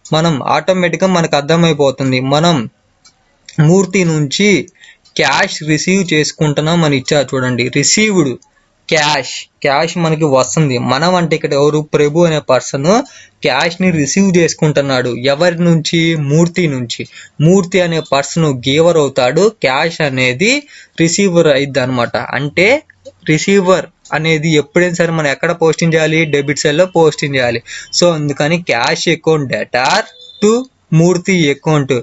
మనం ఆటోమేటిక్ గా మనకు అర్థమైపోతుంది, మనం మూర్తి నుంచి క్యాష్ రిసీవ్ చేసుకుంటున్నాం అని ఇచ్చారు. చూడండి, రిసీవ్డ్ క్యాష్ మనకి వస్తుంది. మనం అంటే ఇక్కడ ఎవరు, ప్రభు అనే పర్సన్ క్యాష్ ని రిసీవ్ చేసుకుంటున్నాడు. ఎవరి నుంచి, మూర్తి నుంచి. మూర్తి అనే పర్సన్ గీవర్ అవుతాడు, క్యాష్ అనేది రిసీవర్ అయిద్ది అనమాట. అంటే రిసీవర్ అనేది ఎప్పుడైనా సరే మనం ఎక్కడ పోస్టింగ్ చేయాలి, డెబిట్ సైడ్ లో పోస్టింగ్ చేయాలి. సో అందుకని cash account debtor to Murthy account.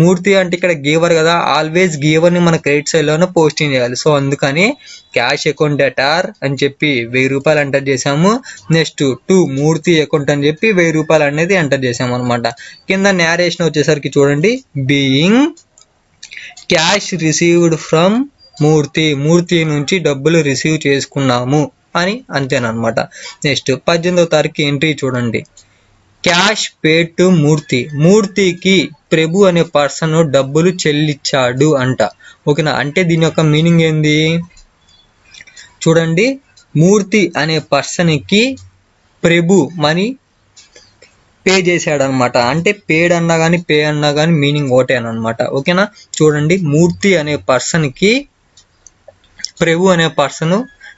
Murthy అంటే ఇక్కడ గీవర్ కదా, ఆల్వేస్ గీవర్ని మన క్రెడిట్ సైడ్లోనే పోస్టింగ్ చేయాలి. సో అందుకని క్యాష్ అకౌంట్ డెటార్ అని చెప్పి 1000 రూపాయలు ఎంటర్ చేసాము. నెక్స్ట్ టు మూర్తి అకౌంట్ అని చెప్పి 1000 రూపాయలు అనేది ఎంటర్ చేసాము అనమాట. కింద నేరేషన్ వచ్చేసరికి చూడండి, బీయింగ్ క్యాష్ రిసీవ్డ్ ఫ్రమ్ మూర్తి, మూర్తి నుంచి డబ్బులు రిసీవ్ చేసుకున్నాము అని అంతేనమాట. నెక్స్ట్ 18వ తారీఖు ఎంట్రీ చూడండి, క్యాష్ పేడ్ టు మూర్తి, మూర్తికి ప్రభు అనే పర్సన్ డబ్బులు చెల్లించాడు అంట. ఓకేనా, అంటే దీని యొక్క మీనింగ్ ఏంది చూడండి, మూర్తి అనే పర్సన్కి ప్రభు మనీ పే చేశాడు అనమాట. అంటే పేడ్ అన్నా కానీ పే అన్నా కానీ మీనింగ్ ఒకటేనమాట. ఓకేనా, చూడండి, మూర్తి అనే పర్సన్కి ప్రభు అనే పర్సన్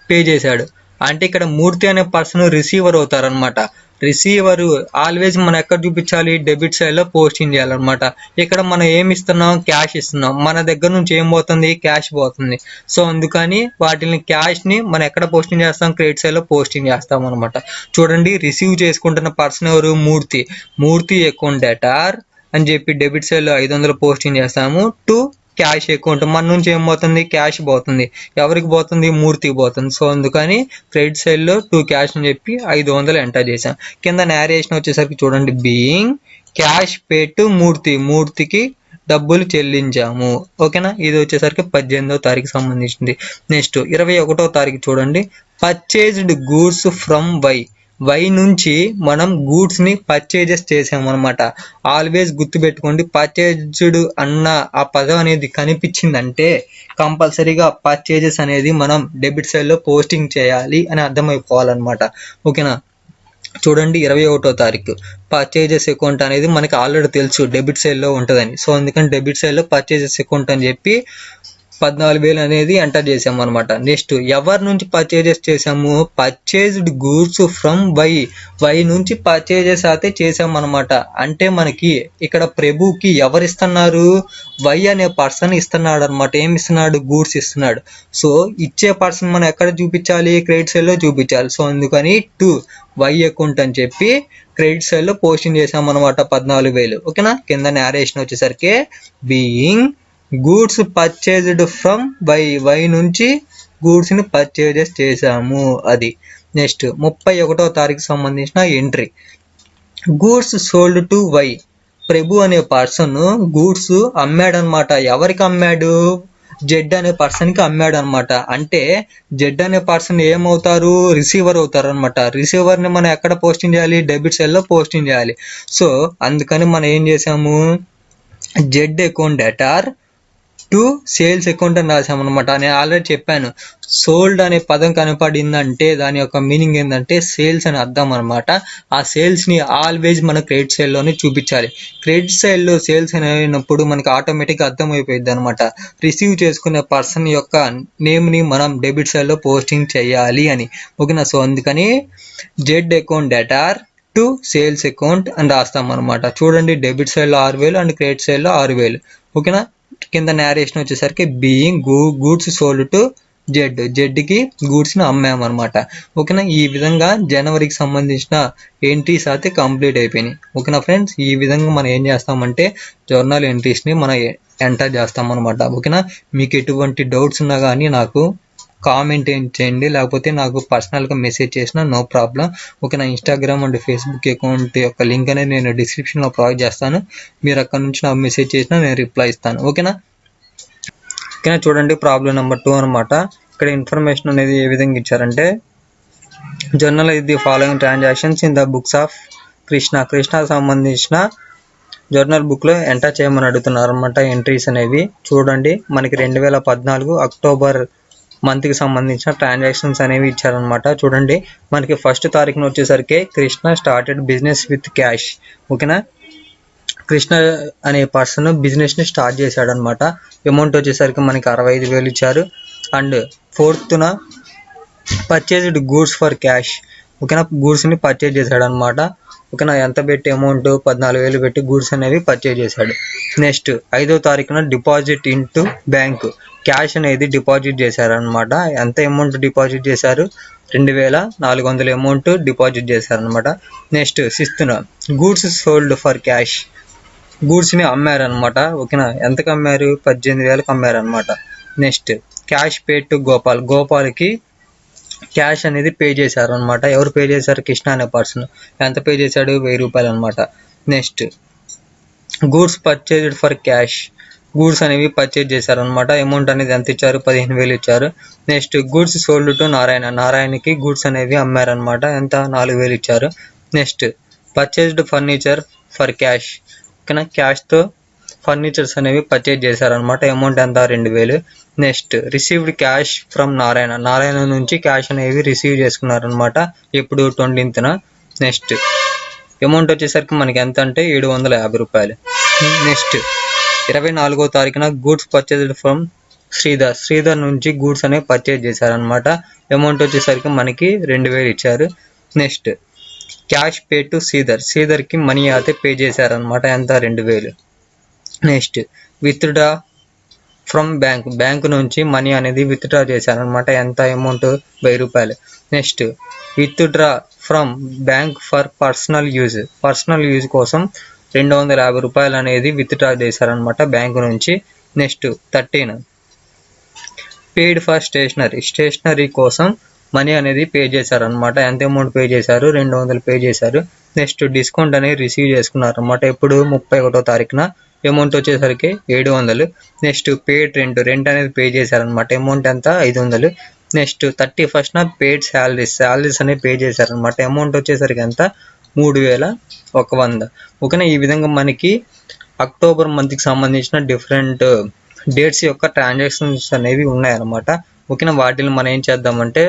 పే చేశాడు అంటే ఇక్కడ మూర్తి అనే పర్సన్ రిసీవర్ అవుతారనమాట. రిసీవర్ ఆల్వేస్ మనం ఎక్కడ చూపించాలి, డెబిట్ సైడ్ లో పోస్టింగ్ చేయాలన్నమాట. ఇక్కడ మనం ఏమి ఇస్తున్నాం, క్యాష్ ఇస్తున్నాం, మన దగ్గర నుంచి ఏం పోతుంది, క్యాష్ పోతుంది. సో అందుకని వాటిని క్యాష్ ని మనం ఎక్కడ పోస్టింగ్ చేస్తాం, క్రెడిట్ సైడ్ లో పోస్టింగ్ చేస్తాం అనమాట. చూడండి, రిసీవ్ చేసుకుంటున్న పర్సన్ ఎవరు, మూర్తి. మూర్తి అకౌంట్ డెటార్ అని చెప్పి డెబిట్ సైడ్ లో 500 పోస్టింగ్ చేస్తాము. టు క్యాష్ అకౌంట్, మన నుంచి ఏం పోతుంది, క్యాష్ పోతుంది. ఎవరికి పోతుంది, మూర్తికి పోతుంది. సో అందుకని క్రెడిట్ సైడ్ లో టు క్యాష్ అని చెప్పి 500 ఎంటర్ చేసాం. కింద నేరేషన్ వచ్చేసరికి చూడండి, బీయింగ్ క్యాష్ పే టు మూర్తి, మూర్తికి డబ్బులు చెల్లించాము. ఓకేనా, ఇది వచ్చేసరికి 18వ తారీఖు సంబంధించింది. నెక్స్ట్ 21వ తారీఖు చూడండి, purchased goods from Y, Y నుంచి మనం గూడ్స్ ని పర్చేజెస్ చేసామన్నమాట. ఆల్వేస్ గుర్తుపెట్టుకోండి, పర్చేజ్డ్ అన్న ఆ పదం అనేది కనిపించిందంటే కంపల్సరీగా పర్చేజెస్ అనేది మనం డెబిట్ సైడ్ లో పోస్టింగ్ చేయాలి అని అర్థమైపోవాలన్నమాట. ఓకేనా, చూడండి 21వ తారీఖు పర్చేజెస్ అకౌంట్ అనేది మనకి ఆల్రెడీ తెలుసు డెబిట్ సైడ్ లో ఉంటుందని. సో అందుకని డెబిట్ సైడ్ లో పర్చేజెస్ అకౌంట్ అని చెప్పి 14,000 అనేది ఎంటర్ చేసాము అనమాట. నెక్స్ట్ ఎవరి నుంచి పర్చేజెస్ చేసాము, purchased goods from Y, Y నుంచి పర్చేజెస్ అయితే చేసాము అనమాట. అంటే మనకి ఇక్కడ ప్రభుకి ఎవరు ఇస్తున్నారు, వై అనే పర్సన్ ఇస్తున్నాడు అనమాట. ఏమి ఇస్తున్నాడు, గూడ్స్ ఇస్తున్నాడు. సో ఇచ్చే పర్సన్ మనం ఎక్కడ చూపించాలి, క్రెడిట్ సైడ్ లో చూపించాలి. సో అందుకని టు వై అకౌంట్ అని చెప్పి క్రెడిట్ సైడ్ లో పోస్టింగ్ చేసాం అనమాట 14,000. ఓకేనా, కింద నేరేషన్ వచ్చేసరికి being goods purchased from Y, Y నుంచి గూడ్స్ ని పర్చేజెస్ చేసాము అది. నెక్స్ట్ 31వ తారీఖు సంబంధించిన entry, goods sold to Y, Prabhu అనే పర్సన్ గూడ్స్ అమ్మాడు అనమాట. ఎవరికి అమ్మాడు, జెడ్ అనే పర్సన్ కి అమ్మాడు అనమాట. అంటే జెడ్ అనే పర్సన్ ఏమవుతారు, రిసీవర్ అవుతారు అనమాట. రిసీవర్ ని మనం ఎక్కడ పోస్టింగ్ చేయాలి, డెబిట్ సైడ్ లో పోస్టింగ్ చేయాలి. సో అందుకని మనం ఏం చేసాము, Z account debtor to sales account అని రాసామన్నమాట. నేను ఆల్రెడీ చెప్పాను, సోల్డ్ అనే పదం కనపడిందంటే దాని యొక్క మీనింగ్ ఏంటంటే సేల్స్ అని అర్థం అనమాట. ఆ సేల్స్ ని ఆల్వేజ్ మన క్రెడిట్ సైడ్ లోనే చూపించాలి. క్రెడిట్ సైడ్ లో సేల్స్ అయినప్పుడు మనకి ఆటోమేటిక్ గా అర్థమైపోయింది అనమాట, రిసీవ్ చేసుకునే పర్సన్ యొక్క నేమ్ ని మనం డెబిట్ సైడ్ లో పోస్టింగ్ చేయాలి అని. ఓకేనా, సో అందుకని Z account debtor to sales account అని రాస్తాం అనమాట. చూడండి, డెబిట్ సైడ్ లో 6,000 అండ్ క్రెడిట్ సైడ్ లో 6,000. ఓకేనా, కింద నేరేషన్ వచ్చేసరికి being goods sold to Z, Z కి గూడ్స్ ని అమ్మామన్నమాట. ఓకేనా, ఈ విధంగా జనవరికి సంబంధించిన ఎంట్రీస్ అయితే కంప్లీట్ అయిపోయినాయి. ఓకేనా ఫ్రెండ్స్, ఈ విధంగా మనం ఏం చేస్తామంటే జర్నల్ ఎంట్రీస్ ని మనం ఎంటర్ చేస్తాం అనమాట. ఓకేనా, మీకు ఎటువంటి డౌట్స్ ఉన్నా కానీ నాకు కామెంట్ ఏం చేయండి, లేకపోతే నాకు పర్సనల్గా మెసేజ్ చేసినా నో ప్రాబ్లం. ఓకేనా, ఇన్స్టాగ్రామ్ అండ్ ఫేస్బుక్ అకౌంట్ యొక్క లింక్ అనేది నేను డిస్క్రిప్షన్లో ప్రొవైడ్ చేస్తాను. మీరు అక్కడ నుంచి నాకు మెసేజ్ చేసినా నేను రిప్లై ఇస్తాను. ఓకేనా, చూడండి ప్రాబ్లం నెంబర్ 2 అనమాట. ఇక్కడ ఇన్ఫర్మేషన్ అనేది ఏ విధంగా ఇచ్చారంటే, journalise the following transactions in the books of Krishna సంబంధించిన జర్నల్ బుక్ లో ఎంటర్ చేయమని అడుగుతున్నారు అనమాట. ఎంట్రీస్ అనేవి చూడండి, మనకి 2014 అక్టోబర్ మంత్ కి సంబంధించిన ట్రాన్సాక్షన్స్ అనేవి ఇచ్చారనమాట. చూడండి, మనకి 1st తారీఖున వచ్చేసరికి Krishna started business with cash. ఓకేనా, కృష్ణ అనే పర్సన్ బిజినెస్ ని స్టార్ట్ చేశాడు అనమాట. అమౌంట్ వచ్చేసరికి మనకి 65,000 ఇచ్చారు. And 4th purchased goods for cash. ఓకేనా, గూడ్స్ ని పర్చేజ్ చేశాడు అనమాట. ఓకేనా, ఎంత పెట్టి అమౌంట్ 14,000 పెట్టి గూడ్స్ అనేవి పర్చేజ్ చేశాడు. నెక్స్ట్ 5వ తారీఖున డిపాజిట్ ఇంటూ బ్యాంక్, క్యాష్ అనేది డిపాజిట్ చేశారనమాట. ఎంత అమౌంట్ డిపాజిట్ చేశారు, 2,400 అమౌంట్ డిపాజిట్ చేశారనమాట. Next 6th goods sold for cash. గూడ్స్ని అమ్మారనమాట. ఓకేనా, ఎంతకు అమ్మారు? 18,000కి అమ్మారనమాట. Next cash pay to Gopal, గోపాల్కి క్యాష్ అనేది పే చేశారు అనమాట. ఎవరు పే చేశారు? కృష్ణ అనే పర్సన్. ఎంత పే చేశాడు? 1000 రూపాయలు అనమాట. Next goods purchased for cash, goods అనేవి పర్చేజ్ చేశారనమాట. అమౌంట్ అనేది ఎంత ఇచ్చారు? 15,000 ఇచ్చారు. Next goods sold to Narayana, నారాయణకి గూడ్స్ అనేవి అమ్మారనమాట. ఎంత? 4,000 ఇచ్చారు. Next purchased furniture for cash, ఓకేనా, క్యాష్తో ఫర్నిచర్స్ అనేవి పర్చేజ్ చేశారనమాట. అమౌంట్ ఎంత? 2,000. Next received cash from Narayana, Narayana నుంచి క్యాష్ అనేవి రిసీవ్ చేసుకున్నారనమాట. ఎప్పుడు? 20th. నెక్స్ట్ అమౌంట్ వచ్చేసరికి మనకి ఎంత అంటే 750 రూపాయలు. నెక్స్ట్ 24వ తారీఖున goods purchased from Sridhar, Sridhar నుంచి గూడ్స్ అనేవి పర్చేజ్ చేశారనమాట. అమౌంట్ వచ్చేసరికి మనకి 2,000 ఇచ్చారు. Next cash pay to Sridhar, శ్రీధర్కి మనీ అయితే పే చేశారనమాట. ఎంత? 2,000. Next withdraw from bank, bank నుంచి మనీ అనేది విత్డ్రా చేశారనమాట. ఎంత అమౌంట్? 1000 రూపాయలు. Next withdraw from bank for personal use, personal use కోసం 250 రూపాయలు అనేది విత్డ్రా చేశారనమాట బ్యాంకు నుంచి. Next 13 paid for stationery, stationery కోసం మనీ అనేది పే చేశారనమాట. ఎంత అమౌంట్ పే చేశారు? 200 పే చేశారు. నెక్స్ట్ డిస్కౌంట్ అనేది రిసీవ్ చేసుకున్నారనమాట. ఎప్పుడు? 31వ తారీఖున. అమౌంట్ వచ్చేసరికి 700. నెక్స్ట్ పేడ్ రెంట్, రెంట్ అనేది పే చేశారనమాట. అమౌంట్ ఎంత? 500. నెక్స్ట్ 31st పేడ్ శాలరీస్, శాలరీస్ అనేవి పే చేశారనమాట. అమౌంట్ వచ్చేసరికి ఎంత? 3,100. ఓకేనా, ఈ విధంగా మనకి అక్టోబర్ మంత్కి సంబంధించిన డిఫరెంట్ డేట్స్ యొక్క ట్రాన్సాక్షన్స్ అనేవి ఉన్నాయన్నమాట. ఓకేనా, వాటిని మనం ఏం చేద్దామంటే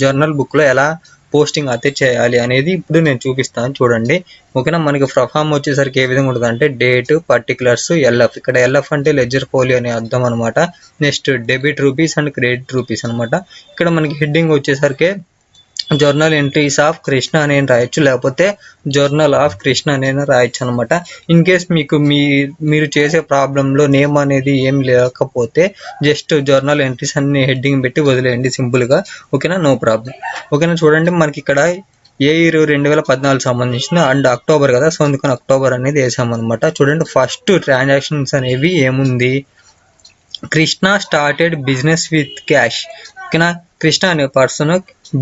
జర్నల్ బుక్లో ఎలా పోస్టింగ్ అయితే చేయాలి అనేది ఇప్పుడు నేను చూపిస్తాను, చూడండి. ఓకేనా, మనకి ప్రొఫామ్ వచ్చేసరికి ఏ విధంగా ఉంటుంది అంటే డేట్, పర్టికులర్స్, ఎల్ఎఫ్. ఇక్కడ ఎల్ఎఫ్ అంటే లెడ్జర్ ఫోలియో అనే అర్థం అనమాట. Next debit rupees and credit rupees అనమాట. ఇక్కడ మనకి హెడ్డింగ్ వచ్చేసరికి జర్నల్ ఎంట్రీస్ ఆఫ్ కృష్ణ అని రాయొచ్చు, లేకపోతే జర్నల్ ఆఫ్ కృష్ణ అని రాయొచ్చు అనమాట. ఇన్ కేస్ మీకు మీరు చేసే ప్రాబ్లంలో నేమ్ అనేది ఏం లేకపోతే జస్ట్ జర్నల్ ఎంట్రీస్ అన్ని హెడ్డింగ్ పెట్టి వదిలేయండి సింపుల్గా. ఓకేనా, నో ప్రాబ్లం. ఓకేనా, చూడండి మనకి ఇక్కడ ఏ ఇయర్? 2014 సంబంధించిన అండ్ అక్టోబర్ కదా, సో అందుకని అక్టోబర్ అనేది వేసామన్నమాట. చూడండి ఫస్ట్ ట్రాన్సాక్షన్స్ అనేవి ఏముంది? Krishna started business with cash. ఓకేనా, కృష్ణ అనే పర్సన్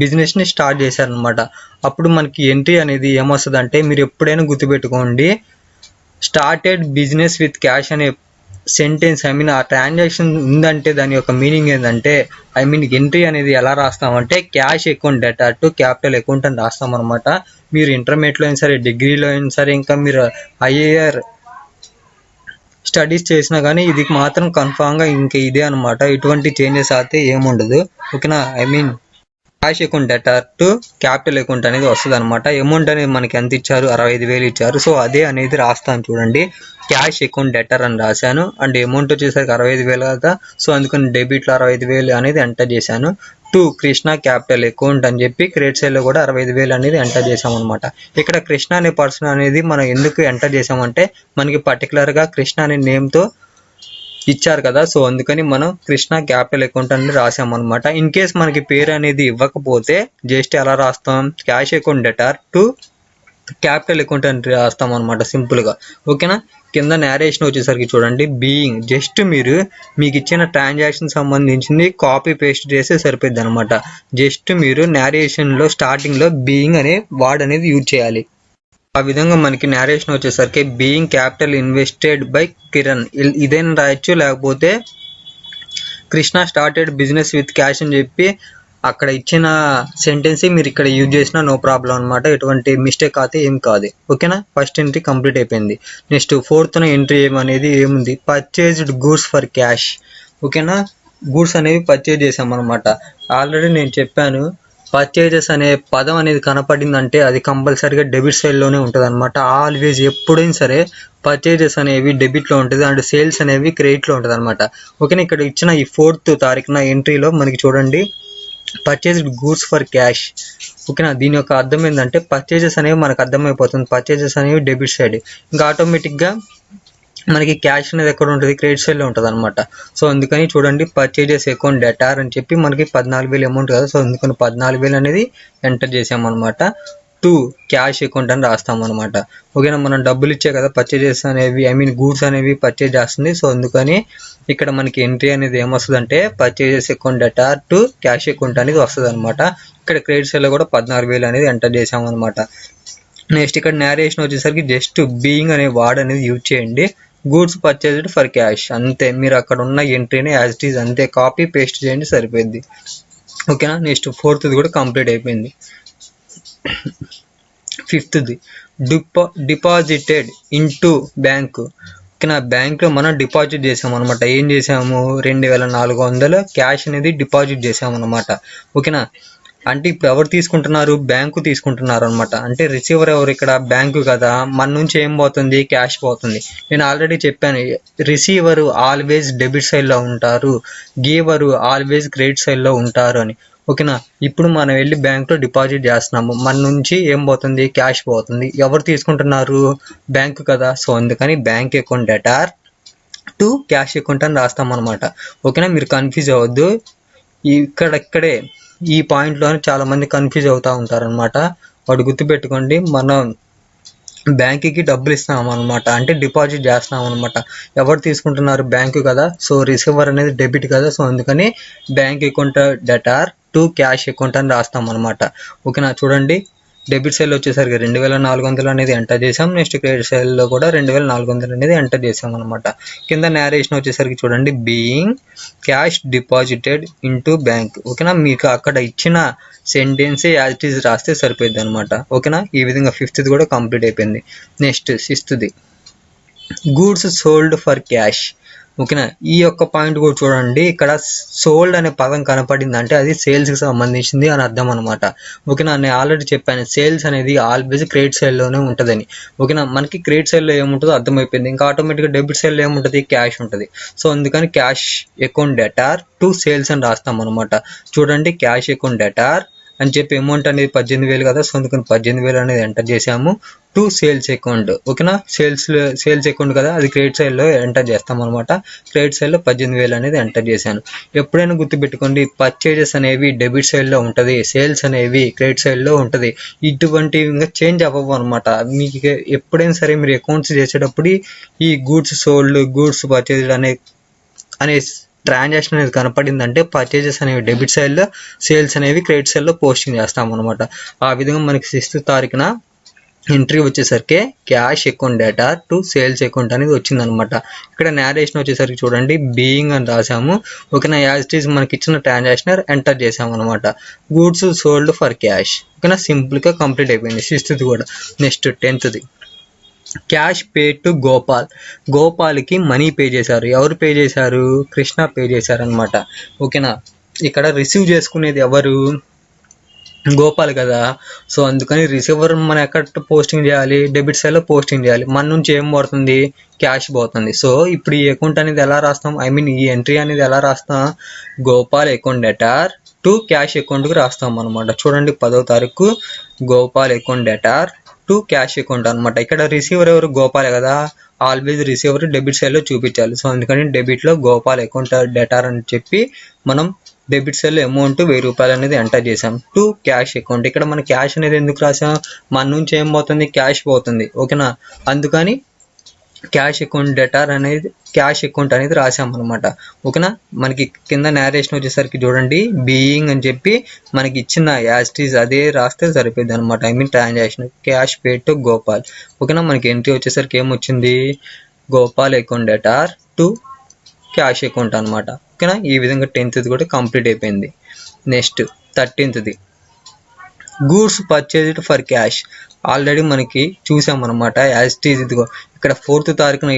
బిజినెస్ని స్టార్ట్ చేశారనమాట. అప్పుడు మనకి ఎంట్రీ అనేది ఏమొస్తుంది అంటే, మీరు ఎప్పుడైనా గుర్తుపెట్టుకోండి, స్టార్టెడ్ బిజినెస్ విత్ క్యాష్ అనే సెంటెన్స్, ఆ ట్రాన్సాక్షన్ ఉందంటే దాని యొక్క మీనింగ్ ఏంటంటే, ఎంట్రీ అనేది ఎలా రాస్తామంటే cash account data to capital account అని రాస్తామన్నమాట. మీరు ఇంటర్మీడియట్లో అయినా సరే, డిగ్రీలో అయినా సరే, ఇంకా మీరు హయ్యర్ స్టడీస్ చేసినా కానీ ఇది మాత్రం కన్ఫామ్గా ఇంకా ఇదే అనమాట. ఎటువంటి చేంజెస్ అయితే ఏముండదు. ఓకేనా, cash account data to capital account అనేది వస్తుంది అనమాట. అమౌంట్ అనేది మనకి ఎంత ఇచ్చారు? 65,000 ఇచ్చారు. సో అదే అనేది రాస్తాను చూడండి, క్యాష్ అకౌంట్ డెటర్ అని రాశాను. అండ్ అమౌంట్ వచ్చేసరికి 65,000 కదా, సో అందుకని డెబిట్లో 65,000 అనేది ఎంటర్ చేశాను. టు కృష్ణ క్యాపిటల్ అకౌంట్ అని చెప్పి క్రెడిట్ సైడ్లో కూడా 65,000 అనేది ఎంటర్ చేసామన్నమాట. ఇక్కడ కృష్ణ అనే పర్సన్ అనేది మనం ఎందుకు ఎంటర్ చేసామంటే, మనకి పర్టికులర్గా కృష్ణ అనే నేమ్తో ఇచ్చారు కదా, సో అందుకని మనం కృష్ణ క్యాపిటల్ అకౌంట్ అని రాసామన్నమాట. ఇన్ కేస్ మనకి పేరు అనేది ఇవ్వకపోతే జస్ట్ ఎలా రాస్తాం? Cash account debtor to capital account అని రాస్తాం అనమాట సింపుల్గా. ఓకేనా, కింద నేరేషన్ వచ్చేసరికి చూడండి, బీయింగ్, జస్ట్ మీకు ఇచ్చిన ట్రాన్సాక్షన్ సంబంధించింది కాపీ పేస్ట్ చేస్తే సరిపోద్ది అనమాట. జస్ట్ మీరు నేరేషన్లో స్టార్టింగ్లో బీయింగ్ అనే వర్డ్ అనేది యూజ్ చేయాలి. ఆ విధంగా మనకి నేరేషన్ వచ్చేసరికి being capital invested by Kiran ఇదేనా రాయొచ్చు, లేకపోతే Krishna started business with cash అని చెప్పి అక్కడ ఇచ్చిన సెంటెన్స్ మీరు ఇక్కడ యూజ్ చేసినా నో ప్రాబ్లం అనమాట. ఎటువంటి మిస్టేక్ అయితే ఏం కాదు. ఓకేనా, ఫస్ట్ ఎంట్రీ కంప్లీట్ అయిపోయింది. నెక్స్ట్ 4th ఎంట్రీ ఏమనేది ఏముంది? Purchased goods for cash. ఓకేనా, గూడ్స్ అనేవి పర్చేజ్ చేసామన్నమాట. ఆల్రెడీ నేను చెప్పాను, పర్చేజెస్ అనే పదం అనేది కనపడిందంటే అది కంపల్సరీగా డెబిట్ సైడ్లోనే ఉంటుంది అనమాట. ఆల్వేస్ ఎప్పుడైనా సరే పర్చేజెస్ అనేవి డెబిట్లో ఉంటుంది అండ్ సేల్స్ అనేవి క్రెడిట్లో ఉంటుంది అనమాట. ఓకేనా, ఇక్కడ ఇచ్చిన ఈ 4th తారీఖున ఎంట్రీలో మనకి చూడండి, పర్చేజ్డ్ గూడ్స్ ఫర్ క్యాష్. ఓకేనా, దీని యొక్క అర్థం ఏంటంటే పర్చేజెస్ అనేవి మనకు అర్థమైపోతుంది, పర్చేజెస్ అనేవి డెబిట్ సైడ్. ఇంకా ఆటోమేటిక్గా మనకి క్యాష్ అనేది ఎక్కడ ఉంటుంది? క్రెడిట్ సైడ్లో ఉంటుంది అనమాట. సో అందుకని చూడండి, పర్చేజెస్ అకౌంట్ డెటార్ అని చెప్పి మనకి 14,000 అమౌంట్ కదా, సో అందుకని 14,000 అనేది ఎంటర్ చేసామన్నమాట. టు క్యాష్ అకౌంట్ అని రాస్తాం అనమాట. ఓకేనా, మనం డబ్బులు ఇచ్చే కదా పర్చేజెస్ అనేవి గూడ్స్ అనేవి పర్చేజ్ చేస్తుంది. సో అందుకని ఇక్కడ మనకి ఎంట్రీ అనేది ఏమొస్తుంది అంటే purchases account data to cash account అనేది వస్తుంది అనమాట. ఇక్కడ క్రెడిట్ సైడ్లో కూడా 14,000 అనేది ఎంటర్ చేసాం అనమాట. నెక్స్ట్ ఇక్కడ నేరేషన్ వచ్చేసరికి జస్ట్ బీయింగ్ అనే వర్డ్ అనేది యూజ్ చేయండి. గూడ్స్ పర్చేజ్డ్ ఫర్ క్యాష్ అంతే, మీరు అక్కడ ఉన్న ఎంట్రీని యాజ్ ఇట్ ఈజ్ అంతే కాపీ పేస్ట్ చేయండి సరిపోయింది. ఓకేనా, నెక్స్ట్ 4th కూడా కంప్లీట్ అయిపోయింది. 5th deposited into bank. ఓకేనా, బ్యాంక్లో మనం డిపాజిట్ చేసాము అనమాట. ఏం చేసాము, 2,400 క్యాష్ అనేది డిపాజిట్ చేసాము అనమాట. ఓకేనా, అంటే ఇప్పుడు ఎవరు తీసుకుంటున్నారు, బ్యాంకు తీసుకుంటున్నారు అనమాట. అంటే రిసీవర్ ఎవరు ఇక్కడ, బ్యాంకు కదా, మన నుంచి ఏం పోతుంది, క్యాష్ పోతుంది. నేను ఆల్రెడీ చెప్పాను, రిసీవర్ ఆల్వేస్ డెబిట్ సైడ్లో ఉంటారు, గివర్ ఆల్వేస్ క్రెడిట్ సైడ్లో ఉంటారు అని. ఓకేనా, ఇప్పుడు మనం వెళ్ళి బ్యాంక్లో డిపాజిట్ చేస్తున్నాము, మన నుంచి ఏం పోతుంది, క్యాష్ పోతుంది. ఎవరు తీసుకుంటున్నారు, బ్యాంకు కదా. సో అందుకని bank account debtor to cash account అని రాస్తాం అనమాట. ఓకేనా, మీరు కన్ఫ్యూజ్ అవ్వద్దు. ఇక్కడే ఈ పాయింట్లోనే చాలా మంది కన్ఫ్యూజ్ అవుతూ ఉంటారనమాట. వాడు గుర్తుపెట్టుకోండి, మనం బ్యాంకుకి డబ్బులు ఇస్తున్నాం అనమాట, అంటే డిపాజిట్ చేస్తున్నాం అనమాట. ఎవరు తీసుకుంటున్నారు, బ్యాంకు కదా. సో రిసీవర్ అనేది డెబిట్ కదా. సో అందుకని bank account debtor to cash account అని రాస్తాం అనమాట. ఓకేనా, చూడండి డెబిట్ సైడ్లో వచ్చేసరికి 2,400 అనేది ఎంటర్ చేసాం. నెక్స్ట్ క్రెడిట్ సైడ్లో కూడా 2,400 అనేది ఎంటర్ చేసాం అనమాట. కింద నేరేషన్ వచ్చేసరికి చూడండి being cash deposited into bank. ఓకేనా, మీకు అక్కడ ఇచ్చిన సెంటెన్సే యాజ్ ఇట్ ఈజ్ రాస్తే సరిపోద్ది అనమాట. ఓకేనా, ఈ విధంగా 5th కూడా కంప్లీట్ అయిపోయింది. Next 6th goods sold for cash. ఓకేనా, ఈ యొక్క పాయింట్ కూడా చూడండి, ఇక్కడ సోల్డ్ అనే పదం కనపడింది అంటే అది సేల్స్కి సంబంధించింది అని అర్థం అనమాట. ఓకేనా, నేను ఆల్రెడీ చెప్పాను సేల్స్ అనేది ఆల్వేస్ క్రెడిట్ సైడ్లోనే ఉంటుందని. ఓకేనా, మనకి క్రెడిట్ సైడ్లో ఏముంటుందో అర్థమైపోయింది. ఇంకా ఆటోమేటిక్గా డెబిట్ సైడ్లో ఏముంటుంది, క్యాష్ ఉంటుంది. సో అందుకని cash account debtor to sales అని రాస్తాం అనమాట. చూడండి క్యాష్ అకౌంట్ డేటార్ అని చెప్పి అమౌంట్ అనేది 18,000 కదా. సో అందుకని 18,000 అనేది ఎంటర్ చేసాము టు సేల్స్ అకౌంట్. ఓకేనా, సేల్స్ అకౌంట్ కదా, అది క్రెడిట్ సైడ్లో ఎంటర్ చేస్తాం అనమాట. క్రెడిట్ సైడ్లో 18,000 అనేది ఎంటర్ చేశాను. ఎప్పుడైనా గుర్తుపెట్టుకోండి, పర్చేజెస్ అనేవి డెబిట్ సైడ్లో ఉంటుంది, సేల్స్ అనేవి క్రెడిట్ సైడ్లో ఉంటుంది. ఇటువంటి ఇంకా చేంజ్ అవ్వవు అనమాట. మీకు ఎప్పుడైనా సరే మీరు అకౌంట్స్ చేసేటప్పుడు ఈ గూడ్స్ సోల్డ్, గూడ్స్ పర్చేజ్డ్ అనే ట్రాన్సాక్షన్ అనేది కనపడిందంటే పర్చేజెస్ అనేవి డెబిట్ సైడ్లో, సేల్స్ అనేవి క్రెడిట్ సైడ్లో పోస్టింగ్ చేస్తాం అనమాట. ఆ విధంగా మనకి 6th తారీఖున ఎంట్రీ వచ్చేసరికి cash account data to sales account అనేది వచ్చిందనమాట. ఇక్కడ నేరేషన్ వచ్చేసరికి చూడండి బీయింగ్ అని రాసాము. ఓకేనా, యాజ్ ఇట్ ఈజ్ మనకి ఇచ్చిన ట్రాన్సాక్షన్ ఎంటర్ చేసాము అనమాట. Goods sold for cash. ఓకేనా, సింపుల్గా కంప్లీట్ అయిపోయింది 6th కూడా. Next 10th cash pay to గోపాల్కి మనీ పే చేశారు. ఎవరు పే చేశారు, కృష్ణ పే చేశారు అనమాట. ఓకేనా, ఇక్కడ రిసీవ్ చేసుకునేది ఎవరు, గోపాల్ కదా. సో అందుకని రిసీవర్ మనం ఎక్కడ పోస్టింగ్ చేయాలి, డెబిట్ సైడ్లో పోస్టింగ్ చేయాలి. మన నుంచి ఏం పడుతుంది, క్యాష్ పోతుంది. సో ఇప్పుడు ఈ అకౌంట్ అనేది ఎలా రాస్తాం, ఈ ఎంట్రీ అనేది ఎలా రాస్తాం, Gopal account debtor to cash అకౌంట్కి రాస్తాం అనమాట. చూడండి 10వ తారీఖు Gopal account debtor to cash account అనమాట. ఇక్కడ రిసీవర్ ఎవరు, గోపాల్ కదా. ఆల్వేజ్ రిసీవర్ డెబిట్ సైడ్లో చూపించాలి. సో అందుకని డెబిట్లో గోపాల్ అకౌంట్ డేటార్ అని చెప్పి మనం డెబిట్ సైడ్లో అమౌంట్ 1,000 రూపాయలు అనేది ఎంటర్ చేసాం టు క్యాష్ అకౌంట్. ఇక్కడ మన క్యాష్ అనేది ఎందుకు రాసాం, మన నుంచి ఏం పోతుంది, క్యాష్ పోతుంది. ఓకేనా, అందుకని క్యాష్ అకౌంట్ డేటార్ అనేది క్యాష్ అకౌంట్ అనేది రాసాం అనమాట. ఓకేనా, మనకి కింద నేరేషన్ వచ్చేసరికి చూడండి బీయింగ్ అని చెప్పి మనకి ఇచ్చిన యాజ్ ఇట్ ఈజ్ అదే రాస్తే సరిపోద్ది అనమాట. Transaction cash pay to Gopal. ఓకేనా, మనకి ఎంట్రీ వచ్చేసరికి ఏమొచ్చింది, Gopal account debtor to cash account అనమాట. ఓకేనా, ఈ విధంగా 10th కూడా కంప్లీట్ అయిపోయింది. Next 13th goods purchased for cash. Already మనకి చూసామన్నమాట. యాజ్ ఇట్ ఈజ్ ఇదిగో ఇక్కడ 4th తారీఖున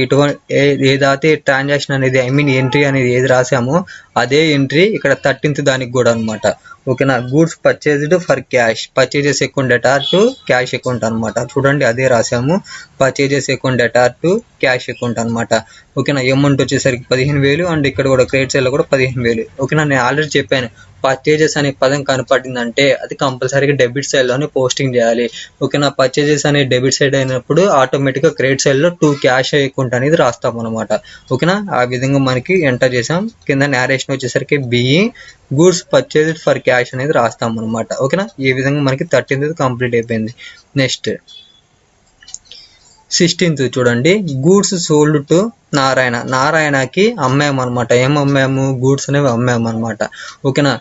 ఏదైతే ట్రాన్సాక్షన్ అనేది ఎంట్రీ అనేది ఏది రాసామో అదే ఎంట్రీ ఇక్కడ 13th దానికి కూడా అనమాట. ఓకేనా, goods purchased for cash, purchases account debtor to cash account అనమాట. చూడండి అదే రాసాము, purchases account debtor to cash account అనమాట. ఓకేనా, అమౌంట్ వచ్చేసరికి 15,000 అండ్ ఇక్కడ కూడా క్రెడిట్ సైడ్లో కూడా 15,000. ఓకేనా, నేను ఆల్రెడీ చెప్పాను పర్చేజెస్ అనే పదం కనపడిందంటే అది కంపల్సరీగా డెబిట్ సైడ్లోనే పోస్టింగ్ చేయాలి. ఓకేనా. పర్చేజెస్ అనే డెబిట్ సైడ్ అయినప్పుడు ఆటోమేటిక్గా క్రెడిట్ సైడ్లో టు క్యాష్ అకౌంట్ అనేది రాస్తాం అనమాట. ఓకేనా. ఆ విధంగా మనకి ఎంటర్ చేసాం. కింద నేరేషన్ వచ్చేసరికి being goods purchased for cash అనేది రాస్తాం అనమాట. ఓకేనా. ఈ విధంగా మనకి 13th కంప్లీట్ అయిపోయింది. నెక్స్ట్ 16th చూడండి. గూడ్స్ సోల్డ్ టు నారాయణకి అమ్మామన్నమాట. ఏం అమ్మాము? గూడ్స్ అనేవి అమ్మామన్నమాట. ఓకేనా.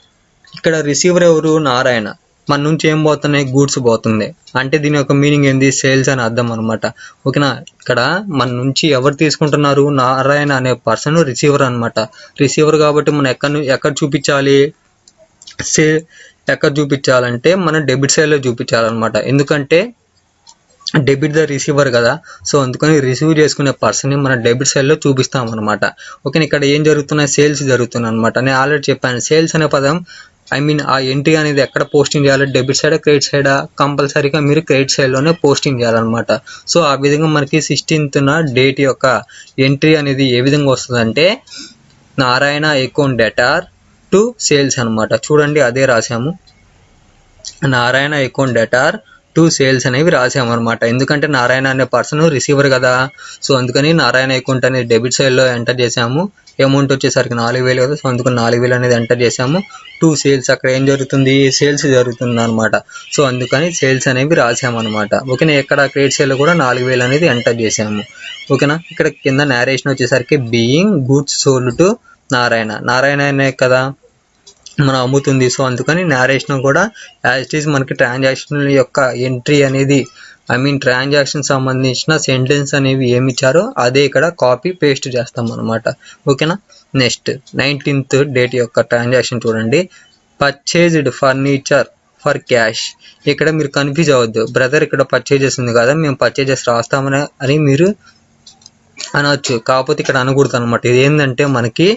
ఇక్కడ రిసీవర్ ఎవరు? నారాయణ. మన నుంచి ఏం పోతున్నాయి? గూడ్స్ పోతుంది. అంటే దీని యొక్క మీనింగ్ ఏంది? సేల్స్ అని అర్థం అనమాట. ఓకేనా. ఇక్కడ మన నుంచి ఎవరు తీసుకుంటున్నారు? నారాయణ అనే పర్సన్ రిసీవర్ అనమాట. రిసీవర్ కాబట్టి మనం ఎక్కడ చూపించాలి? ఎక్కడ చూపించాలంటే మనం డెబిట్ సైడ్లో చూపించాలన్నమాట. ఎందుకంటే డెబిట్ ద రిసీవర్ కదా. సో అందుకని రిసీవ్ చేసుకునే పర్సన్ని మనం డెబిట్ సైడ్లో చూపిస్తాం అనమాట. ఓకే. ఇక్కడ ఏం జరుగుతున్నాయి? సేల్స్ జరుగుతున్నాయి అనమాట. నేను ఆల్రెడీ చెప్పాను, సేల్స్ అనే పదం ఆ ఎంట్రీ అనేది ఎక్కడ పోస్టింగ్ చేయాలి? డెబిట్ సైడా క్రెడిట్ సైడా? కంపల్సరీగా మీరు క్రెడిట్ సైడ్లోనే పోస్టింగ్ చేయాలన్నమాట. సో ఆ విధంగా మనకి 16th డేట్ యొక్క ఎంట్రీ అనేది ఏ విధంగా వస్తుందంటే Narayana account debtor to sales అనమాట. చూడండి, అదే రాసాము. Narayana account debtor to sales అనేవి రాసామన్నమాట. ఎందుకంటే నారాయణ అనే పర్సన్ రిసీవర్ కదా. సో అందుకని నారాయణ అకౌంట్ అనేది డెబిట్ సైడ్లో ఎంటర్ చేసాము. అమౌంట్ వచ్చేసరికి 4,000 కదా. సో అందుకని 4,000 అనేది ఎంటర్ చేసాము. టు సేల్స్, అక్కడ ఏం జరుగుతుంది? సేల్స్ జరుగుతుంది అనమాట. సో అందుకని సేల్స్ అనేవి రాసామన్నమాట. ఓకేనా. ఇక్కడ క్రెడిట్ సైడ్లో కూడా 4,000 అనేది ఎంటర్ చేసాము. ఓకేనా. ఇక్కడ కింద నేరేషన్ వచ్చేసరికి being goods sold to Narayana అనే కదా మనం అమ్ముతుంది. సో అందుకని నేరేషన్ కూడా యాజ్ ఇట్ ఈస్ మనకి ట్రాన్సాక్షన్ యొక్క ఎంట్రీ అనేది ట్రాన్సాక్షన్ సంబంధించిన సెంటెన్స్ అనేవి ఏమి ఇచ్చారో అదే ఇక్కడ కాపీ పేస్ట్ చేస్తాం అనమాట. ఓకేనా. నెక్స్ట్ 19th డేట్ యొక్క ట్రాన్సాక్షన్ చూడండి. Purchased furniture for cash. ఇక్కడ మీరు కన్ఫ్యూజ్ అవ్వద్దు. బ్రదర్ ఇక్కడ పర్చేజెస్ ఉంది కదా, మేము పర్చేజెస్ రాస్తామని అని మీరు అనవచ్చు. కాకపోతే ఇక్కడ అనకూడదు అనమాట. ఇది ఏంటంటే మనకి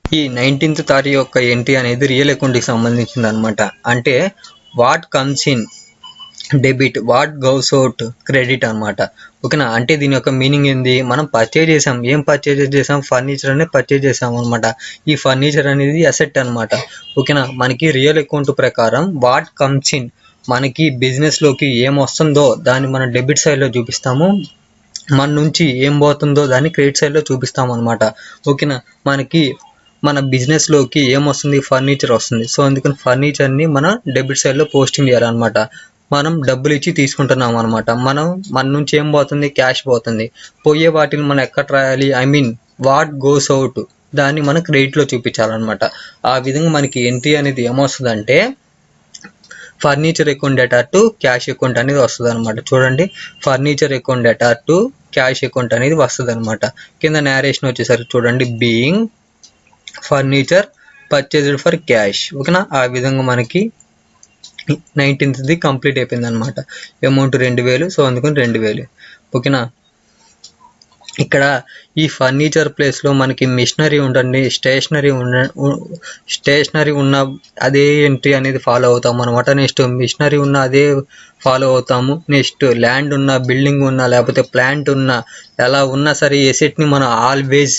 ఈ 19th తారీఖు యొక్క ఎంట్రీ అనేది రియల్ అకౌంట్కి సంబంధించింది అనమాట. అంటే what comes in debit, what goes out credit అనమాట. ఓకేనా. అంటే దీని యొక్క మీనింగ్ ఏంది? మనం పర్చేజ్ చేసాం. ఏం పర్చేజ్ చేసాం? ఫర్నిచర్ అనేది పర్చేజ్ చేసాం అనమాట. ఈ ఫర్నిచర్ అనేది అసెట్ అనమాట. ఓకేనా. మనకి రియల్ అకౌంట్ ప్రకారం వాట్ కమ్స్ ఇన్, మనకి బిజినెస్లోకి ఏం వస్తుందో దాన్ని మనం డెబిట్ సైడ్లో చూపిస్తాము. మన నుంచి ఏం పోతుందో దాన్ని క్రెడిట్ సైడ్లో చూపిస్తాం అనమాట. ఓకేనా. మన బిజినెస్లోకి ఏమొస్తుంది? ఫర్నిచర్ వస్తుంది. సో అందుకని ఫర్నిచర్ని మనం డెబిట్ సైడ్లో పోస్టింగ్ చేయాలన్నమాట. మనం డబ్బులు ఇచ్చి తీసుకుంటున్నాం అనమాట. మన నుంచి ఏం పోతుంది? క్యాష్ పోతుంది. పోయే వాటిని మనం ఎక్కడ రాయాలి? వాట్ గోస్ అవుట్, దాన్ని మనం క్రెడిట్లో చూపించాలన్నమాట. ఆ విధంగా మనకి ఎంట్రీ అనేది ఏమొస్తుందంటే furniture account data to cash account అనేది వస్తుంది అనమాట. చూడండి, furniture account data to cash account అనేది వస్తుంది అనమాట. కింద నేరేషన్ వచ్చేసరికి చూడండి, being furniture purchased for cash. ఓకేనా. ఆ విధంగా మనకి 19th కంప్లీట్ అయిపోయింది అనమాట. అమౌంట్ 2,000. సో అందుకని 2,000. ఓకేనా. ఇక్కడ ఈ ఫర్నిచర్ ప్లేస్లో మనకి మిషనరీ ఉండండి, స్టేషనరీ ఉన్న అదే ఎంట్రీ అనేది ఫాలో అవుతాము అనమాట. నెక్స్ట్ మిషనరీ ఉన్న అదే ఫాలో అవుతాము. నెక్స్ట్ ల్యాండ్ ఉన్న, బిల్డింగ్ ఉన్న, లేకపోతే ప్లాంట్ ఉన్న, ఎలా ఉన్నా సరే ఎసెట్ని మనం ఆల్వేస్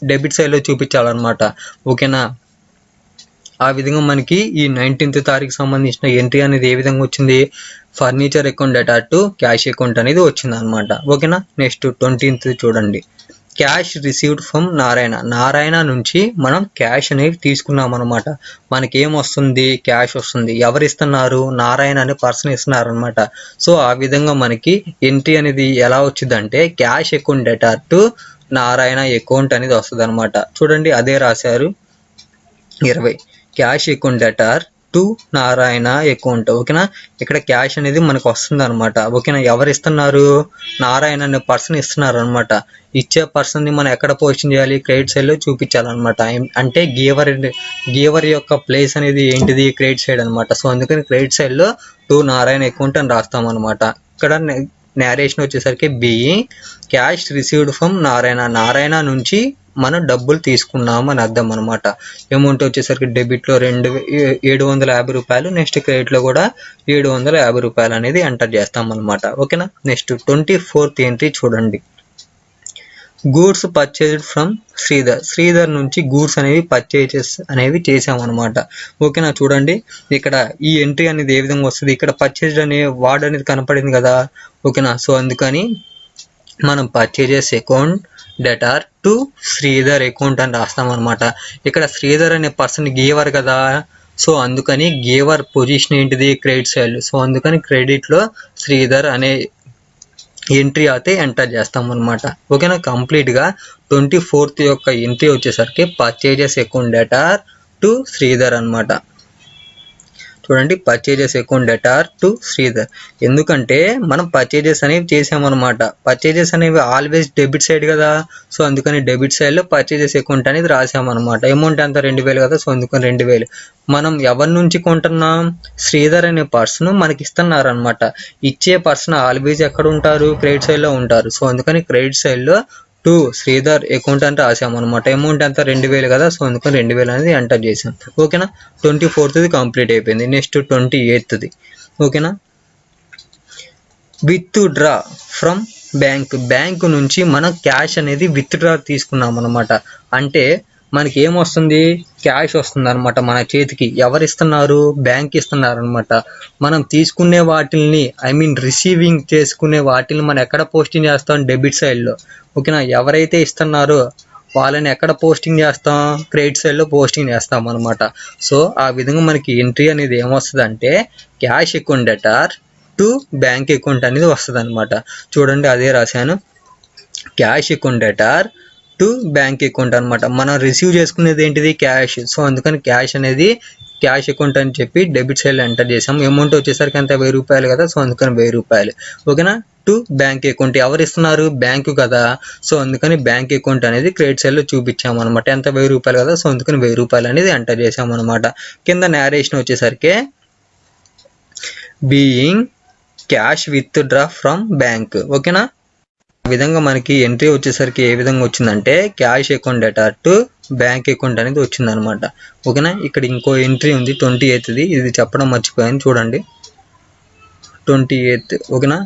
డెబిట్ సైడ్లో చూపించాలన్నమాట. ఓకేనా. ఆ విధంగా మనకి ఈ 19th తారీఖు సంబంధించిన ఎంట్రీ అనేది ఏ విధంగా వచ్చింది? Furniture account data to cash account అనేది వచ్చింది అనమాట. ఓకేనా. నెక్స్ట్ 20th చూడండి. క్యాష్ రిసీవ్డ్ ఫ్రమ్ నారాయణ నుంచి మనం క్యాష్ అనేది తీసుకున్నాం అనమాట. మనకి ఏం వస్తుంది? క్యాష్ వస్తుంది. ఎవరు ఇస్తున్నారు? నారాయణ అనే పర్సన్ ఇస్తున్నారు అనమాట. సో ఆ విధంగా మనకి ఎంట్రీ అనేది ఎలా వచ్చిందంటే cash account data to Narayana account అనేది వస్తుంది అనమాట. చూడండి, అదే రాశారు. 20 cash account debtor to Narayana account. ఓకేనా. ఇక్కడ క్యాష్ అనేది మనకు వస్తుంది అనమాట. ఓకేనా. ఎవరు ఇస్తున్నారు? నారాయణ అనే పర్సన్ ఇస్తున్నారు అనమాట. ఇచ్చే పర్సన్ని మనం ఎక్కడ పోస్టింగ్ చేయాలి? క్రెడిట్ సైడ్లో చూపించాలన్నమాట. అంటే గీవర్ యొక్క ప్లేస్ అనేది ఏంటిది? క్రెడిట్ సైడ్ అనమాట. సో అందుకని క్రెడిట్ సైడ్లో టు నారాయణ అకౌంట్ అని రాస్తాం అనమాట. ఇక్కడ నేరేషన్ వచ్చేసరికి being cash received from Narayana నుంచి మనం డబ్బులు తీసుకున్నాము అని అర్థం అనమాట. అమౌంట్ వచ్చేసరికి డెబిట్లో 750 రూపాయలు. నెక్స్ట్ క్రెడిట్లో కూడా 750 రూపాయలు అనేది ఎంటర్ చేస్తాం అనమాట. ఓకేనా. నెక్స్ట్ 24th ఎంట్రీ చూడండి. గూడ్స్ పర్చేజ్డ్ ఫ్రమ్ శ్రీధర్ నుంచి గూడ్స్ అనేవి పర్చేజెస్ అనేవి చేసామన్నమాట. ఓకేనా, చూడండి ఇక్కడ ఈ ఎంట్రీ అనేది ఏ విధంగా వస్తుంది, ఇక్కడ పర్చేజ్డ్ అనే వర్డ్ అనేది కనపడింది కదా. ఓకేనా, సో అందుకని మనం purchases account debtor to Sridhar account అని రాస్తాం అనమాట. ఇక్కడ శ్రీధర్ అనే పర్సన్ గీవర్ కదా, సో అందుకని గేవర్ పొజిషన్ ఏంటిది, క్రెడిట్ సైడ్. సో అందుకని క్రెడిట్లో శ్రీధర్ అనే ఎంట్రీ అయితే ఎంటర్ చేస్తాం అనమాట. ఓకేనా, కంప్లీట్గా 24th యొక్క ఎంట్రీ వచ్చేసరికి purchases account debtor to Sridhar అనమాట. చూడండి, purchases account debtor to Sridhar. ఎందుకంటే మనం పర్చేజెస్ అనేవి చేసామన్నమాట. పర్చేజెస్ అనేవి ఆల్వేస్ డెబిట్ సైడ్ కదా, సో అందుకని డెబిట్ సైడ్లో పర్చేజెస్ అకౌంట్ అనేది రాసామన్నమాట. అమౌంట్ ఎంత 2000 కదా, సో అందుకని 2000. మనం ఎవరి నుంచి కొంటున్నాం, శ్రీధర్ అనే పర్సన్ మనకి ఇస్తున్నారు అనమాట. ఇచ్చే పర్సన్ ఆల్వేస్ ఎక్కడ ఉంటారు, క్రెడిట్ సైడ్లో ఉంటారు. సో అందుకని క్రెడిట్ సైడ్లో టు శ్రీధర్ అకౌంట్ అంటే రాసామన్నమాట. అమౌంట్ ఎంత 2000 కదా, సో అందుకని 2000 అనేది ఎంటర్ చేసాం. ఓకేనా, 24th కంప్లీట్ అయిపోయింది. Next 28th. ఓకేనా, విత్ డ్రా ఫ్రమ్ బ్యాంక్ నుంచి మనం క్యాష్ అనేది విత్ డ్రా తీసుకున్నాం అనమాట. అంటే మనకి ఏమొస్తుంది, క్యాష్ వస్తుంది అనమాట మన చేతికి. ఎవరు ఇస్తున్నారు, బ్యాంక్ ఇస్తున్నారు అనమాట. మనం తీసుకునే వాటిల్ని రిసీవింగ్ చేసుకునే వాటిని మనం ఎక్కడ పోస్టింగ్ చేస్తాం, డెబిట్ సైడ్లో. ఓకేనా, ఎవరైతే ఇస్తున్నారో వాళ్ళని ఎక్కడ పోస్టింగ్ చేస్తాం, క్రెడిట్ సైడ్లో పోస్టింగ్ చేస్తాం అనమాట. సో ఆ విధంగా మనకి ఎంట్రీ అనేది ఏమొస్తుంది అంటే cash account debtor to bank account అనేది వస్తుంది అనమాట. చూడండి, అదే రాశాను, cash account debtor to bank account అనమాట. మనం రిసీవ్ చేసుకునేది ఏంటిది, క్యాష్. సో అందుకని క్యాష్ అనేది క్యాష్ అకౌంట్ అని చెప్పి డెబిట్ సైడ్లో ఎంటర్ చేసాం. అమౌంట్ వచ్చేసరికి అంత 1000 రూపాయలు కదా, సో అందుకని 1000 రూపాయలు. ఓకేనా, టు బ్యాంక్ అకౌంట్. ఎవరు ఇస్తున్నారు, బ్యాంకు కదా, సో అందుకని బ్యాంక్ అకౌంట్ అనేది క్రెడిట్ సైడ్లో చూపించాము అనమాట. ఎంత 1000 రూపాయలు కదా, సో అందుకని 1000 రూపాయలు అనేది ఎంటర్ చేసాము అనమాట. కింద నేరేషన్ వచ్చేసరికి being cash with draw from bank. ఓకేనా, ఆ విధంగా మనకి ఎంట్రీ వచ్చేసరికి ఏ విధంగా వచ్చిందంటే cash account debtor to bank account అనేది వచ్చిందనమాట. ఓకేనా, ఇక్కడ ఇంకో ఎంట్రీ ఉంది 28th. ఇది చెప్పడం మర్చిపోయాను, చూడండి 28th. ఓకేనా,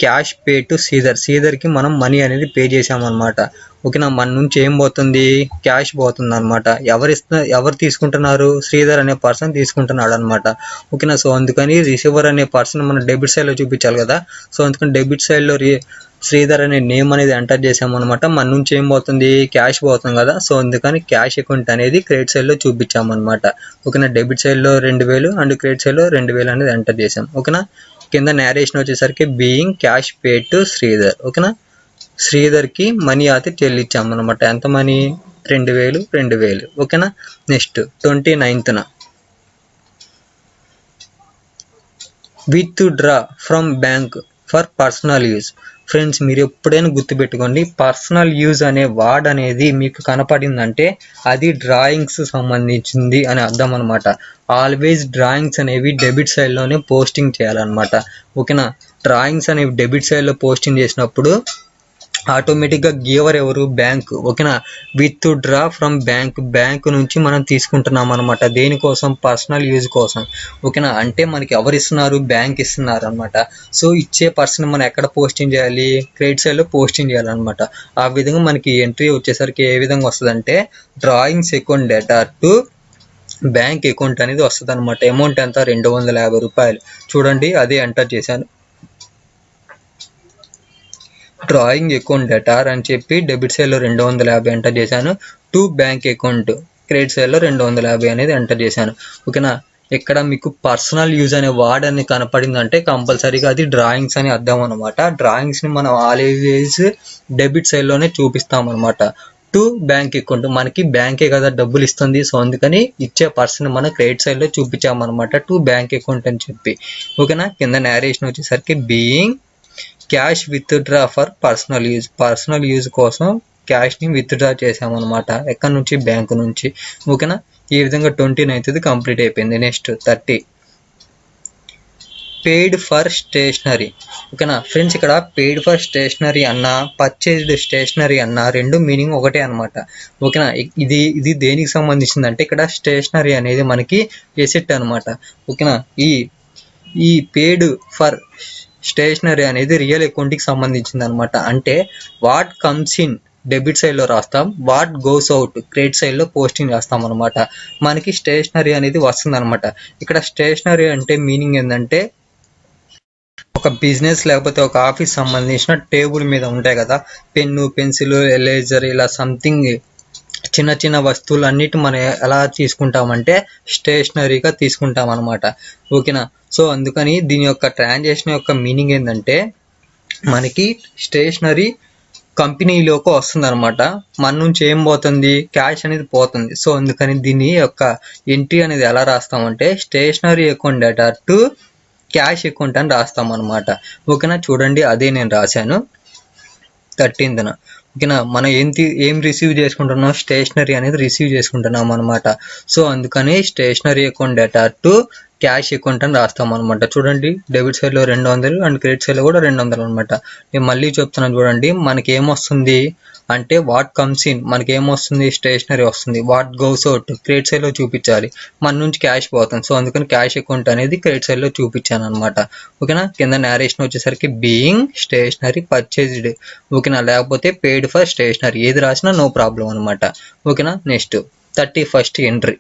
క్యాష్ పే టు శ్రీధర్కి మనం మనీ అనేది పే చేసామన్నమాట. ఓకేనా, మన నుంచి ఏం పోతుంది, క్యాష్ పోతుంది అనమాట. ఎవరు తీసుకుంటున్నారు, శ్రీధర్ అనే పర్సన్ తీసుకుంటున్నాడు అనమాట. ఓకేనా, సో అందుకని రిసీవర్ అనే పర్సన్ మనం డెబిట్ సైడ్లో చూపించాలి కదా, సో అందుకని డెబిట్ సైడ్లో శ్రీధర్ అనే నేమ్ అనేది ఎంటర్ చేసామన్నమాట. మన నుంచి ఏం పోతుంది, క్యాష్ పోతుంది కదా, సో అందుకని క్యాష్ అకౌంట్ అనేది క్రెడిట్ సైడ్లో చూపించామన్నమాట. ఓకేనా, డెబిట్ సైడ్లో 2000 అండ్ క్రెడిట్ సైడ్లో 2000 అనేది ఎంటర్ చేసాం. ఓకేనా, కింద నేరేషన్ వచ్చేసరికి being cash pay to Sridhar. ఓకేనా, శ్రీధర్కి మనీ అయితే చెల్లించామన్నమాట. ఎంత మనీ, 2000. ఓకేనా, next 29th with draw from bank for personal use. Friends, మీరు ఎప్పుడైనా గుర్తుపెట్టుకోండి, పర్సనల్ యూజ్ అనే వర్డ్ అనేది మీకు కనపడిందంటే అది డ్రాయింగ్స్ సంబంధించింది అని అర్థం అనమాట. ఆల్వేస్ డ్రాయింగ్స్ అనేవి డెబిట్ సైడ్లోనే పోస్టింగ్ చేయాలన్నమాట. ఓకేనా, డ్రాయింగ్స్ అనేవి డెబిట్ సైడ్లో పోస్టింగ్ చేసినప్పుడు ఆటోమేటిక్గా గీవర్ ఎవరు, బ్యాంక్. ఓకేనా, విత్ డ్రా ఫ్రమ్ బ్యాంక్ నుంచి మనం తీసుకుంటున్నాం అనమాట. దేనికోసం, పర్సనల్ యూజ్ కోసం. ఓకేనా, అంటే మనకి ఎవరు ఇస్తున్నారు, బ్యాంక్ ఇస్తున్నారు అనమాట. సో ఇచ్చే పర్సన్ మనం ఎక్కడ పోస్టింగ్ చేయాలి, క్రెడిట్ సైడ్లో పోస్టింగ్ చేయాలన్నమాట. ఆ విధంగా మనకి ఎంట్రీ వచ్చేసరికి ఏ విధంగా వస్తుంది అంటే drawings account debtor to bank account అనేది వస్తుంది అనమాట. అమౌంట్ ఎంత, 250 రూపాయలు. చూడండి, అదే ఎంటర్ చేశాను. డ్రాయింగ్ అకౌంట్ డెటార్ అని చెప్పి డెబిట్ సైడ్లో 250 ఎంటర్ చేశాను. టు బ్యాంక్ అకౌంట్ క్రెడిట్ సైడ్లో 250 అనేది ఎంటర్ చేశాను. ఓకేనా, ఇక్కడ మీకు పర్సనల్ యూజ్ అనే వర్డ్ అని కనపడిందంటే కంపల్సరీగా అది డ్రాయింగ్స్ అని అర్థం అనమాట. డ్రాయింగ్స్ని మనం ఆల్వేస్ డెబిట్ సైడ్లోనే చూపిస్తాం అనమాట. టు బ్యాంక్ అకౌంట్, మనకి బ్యాంకే కదా డబ్బులు ఇస్తుంది, సో అందుకని ఇచ్చే పర్సన్ మనం క్రెడిట్ సైడ్లో చూపించామన్నమాట, టు బ్యాంక్ అకౌంట్ అని చెప్పి. ఓకేనా, కింద నేరేషన్ వచ్చేసరికి being cash with draw for personal use కోసం క్యాష్ని విత్ డ్రా చేసామన్నమాట. ఎక్కడి నుంచి, బ్యాంకు నుంచి. ఓకేనా, ఈ విధంగా 29th కంప్లీట్ అయిపోయింది. Next 30 paid for stationery. ఓకేనా ఫ్రెండ్స్, ఇక్కడ పెయిడ్ ఫర్ స్టేషనరీ అన్న, పర్చేజ్డ్ స్టేషనరీ అన్న రెండు మీనింగ్ ఒకటే అనమాట. ఓకేనా, ఇది దేనికి సంబంధించిందంటే ఇక్కడ స్టేషనరీ అనేది మనకి ఎసెట్ అనమాట. ఓకేనా, ఈ పెయిడ్ ఫర్ స్టేషనరీ అనేది రియల్ అకౌంట్కి సంబంధించింది అనమాట. అంటే వాట్ కమ్స్ ఇన్ డెబిట్ సైడ్లో రాస్తాం. వాట్ గోస్ అవుట్ క్రెడిట్ సైడ్లో పోస్టింగ్ చేస్తాం అనమాట. మనకి స్టేషనరీ అనేది వస్తుంది అనమాట. ఇక్కడ స్టేషనరీ అంటే మీనింగ్ ఏంటంటే ఒక బిజినెస్ లేకపోతే ఒక ఆఫీస్ సంబంధించిన టేబుల్ మీద ఉంటాయి కదా, పెన్ను, పెన్సిల్, ఎరేజర్, ఇలా సంథింగ్ చిన్న చిన్న వస్తువులు అన్నిటి మనం ఎలా తీసుకుంటామంటే స్టేషనరీగా తీసుకుంటాం అనమాట. ఓకేనా. సో అందుకని దీని యొక్క ట్రాన్సాక్షన్ యొక్క మీనింగ్ ఏంటంటే మనకి స్టేషనరీ కంపెనీలోకి వస్తుంది అనమాట. మన నుంచి ఏం పోతుంది, క్యాష్ అనేది పోతుంది. సో అందుకని దీని యొక్క ఎంట్రీ అనేది ఎలా రాస్తామంటే stationery account data to cash account అని రాస్తాం అనమాట. ఓకేనా. చూడండి అదే నేను రాశాను 13th. ఓకేనా. మనం ఏం రిసీవ్ చేసుకుంటున్నాం, స్టేషనరీ అనేది రిసీవ్ చేసుకుంటున్నాం అనమాట. సో అందుకని stationery account data to cash account అని రాస్తాం అనమాట. చూడండి డెబిట్ సైడ్లో 200 అండ్ క్రెడిట్ సైడ్లో కూడా 200 అనమాట. నేను మళ్ళీ చెప్తున్నాను చూడండి. మనకి ఏమొస్తుంది అంటే వాట్ కమ్స్ ఇన్, మనకి ఏమొస్తుంది స్టేషనరీ వస్తుంది. వాట్ గోస్ అవుట్ క్రెడిట్ సైడ్లో చూపించాలి, మన నుంచి క్యాష్ పోతుంది. సో అందుకని క్యాష్ అకౌంట్ అనేది క్రెడిట్ సైడ్లో చూపించాను అనమాట. ఓకేనా. కింద నేరేషన్ వచ్చేసరికి బీయింగ్ స్టేషనరీ పర్చేజ్డ్. ఓకేనా. లేకపోతే పెయిడ్ ఫర్ స్టేషనరీ, ఏది రాసినా నో ప్రాబ్లం అనమాట. ఓకేనా. Next 31st entry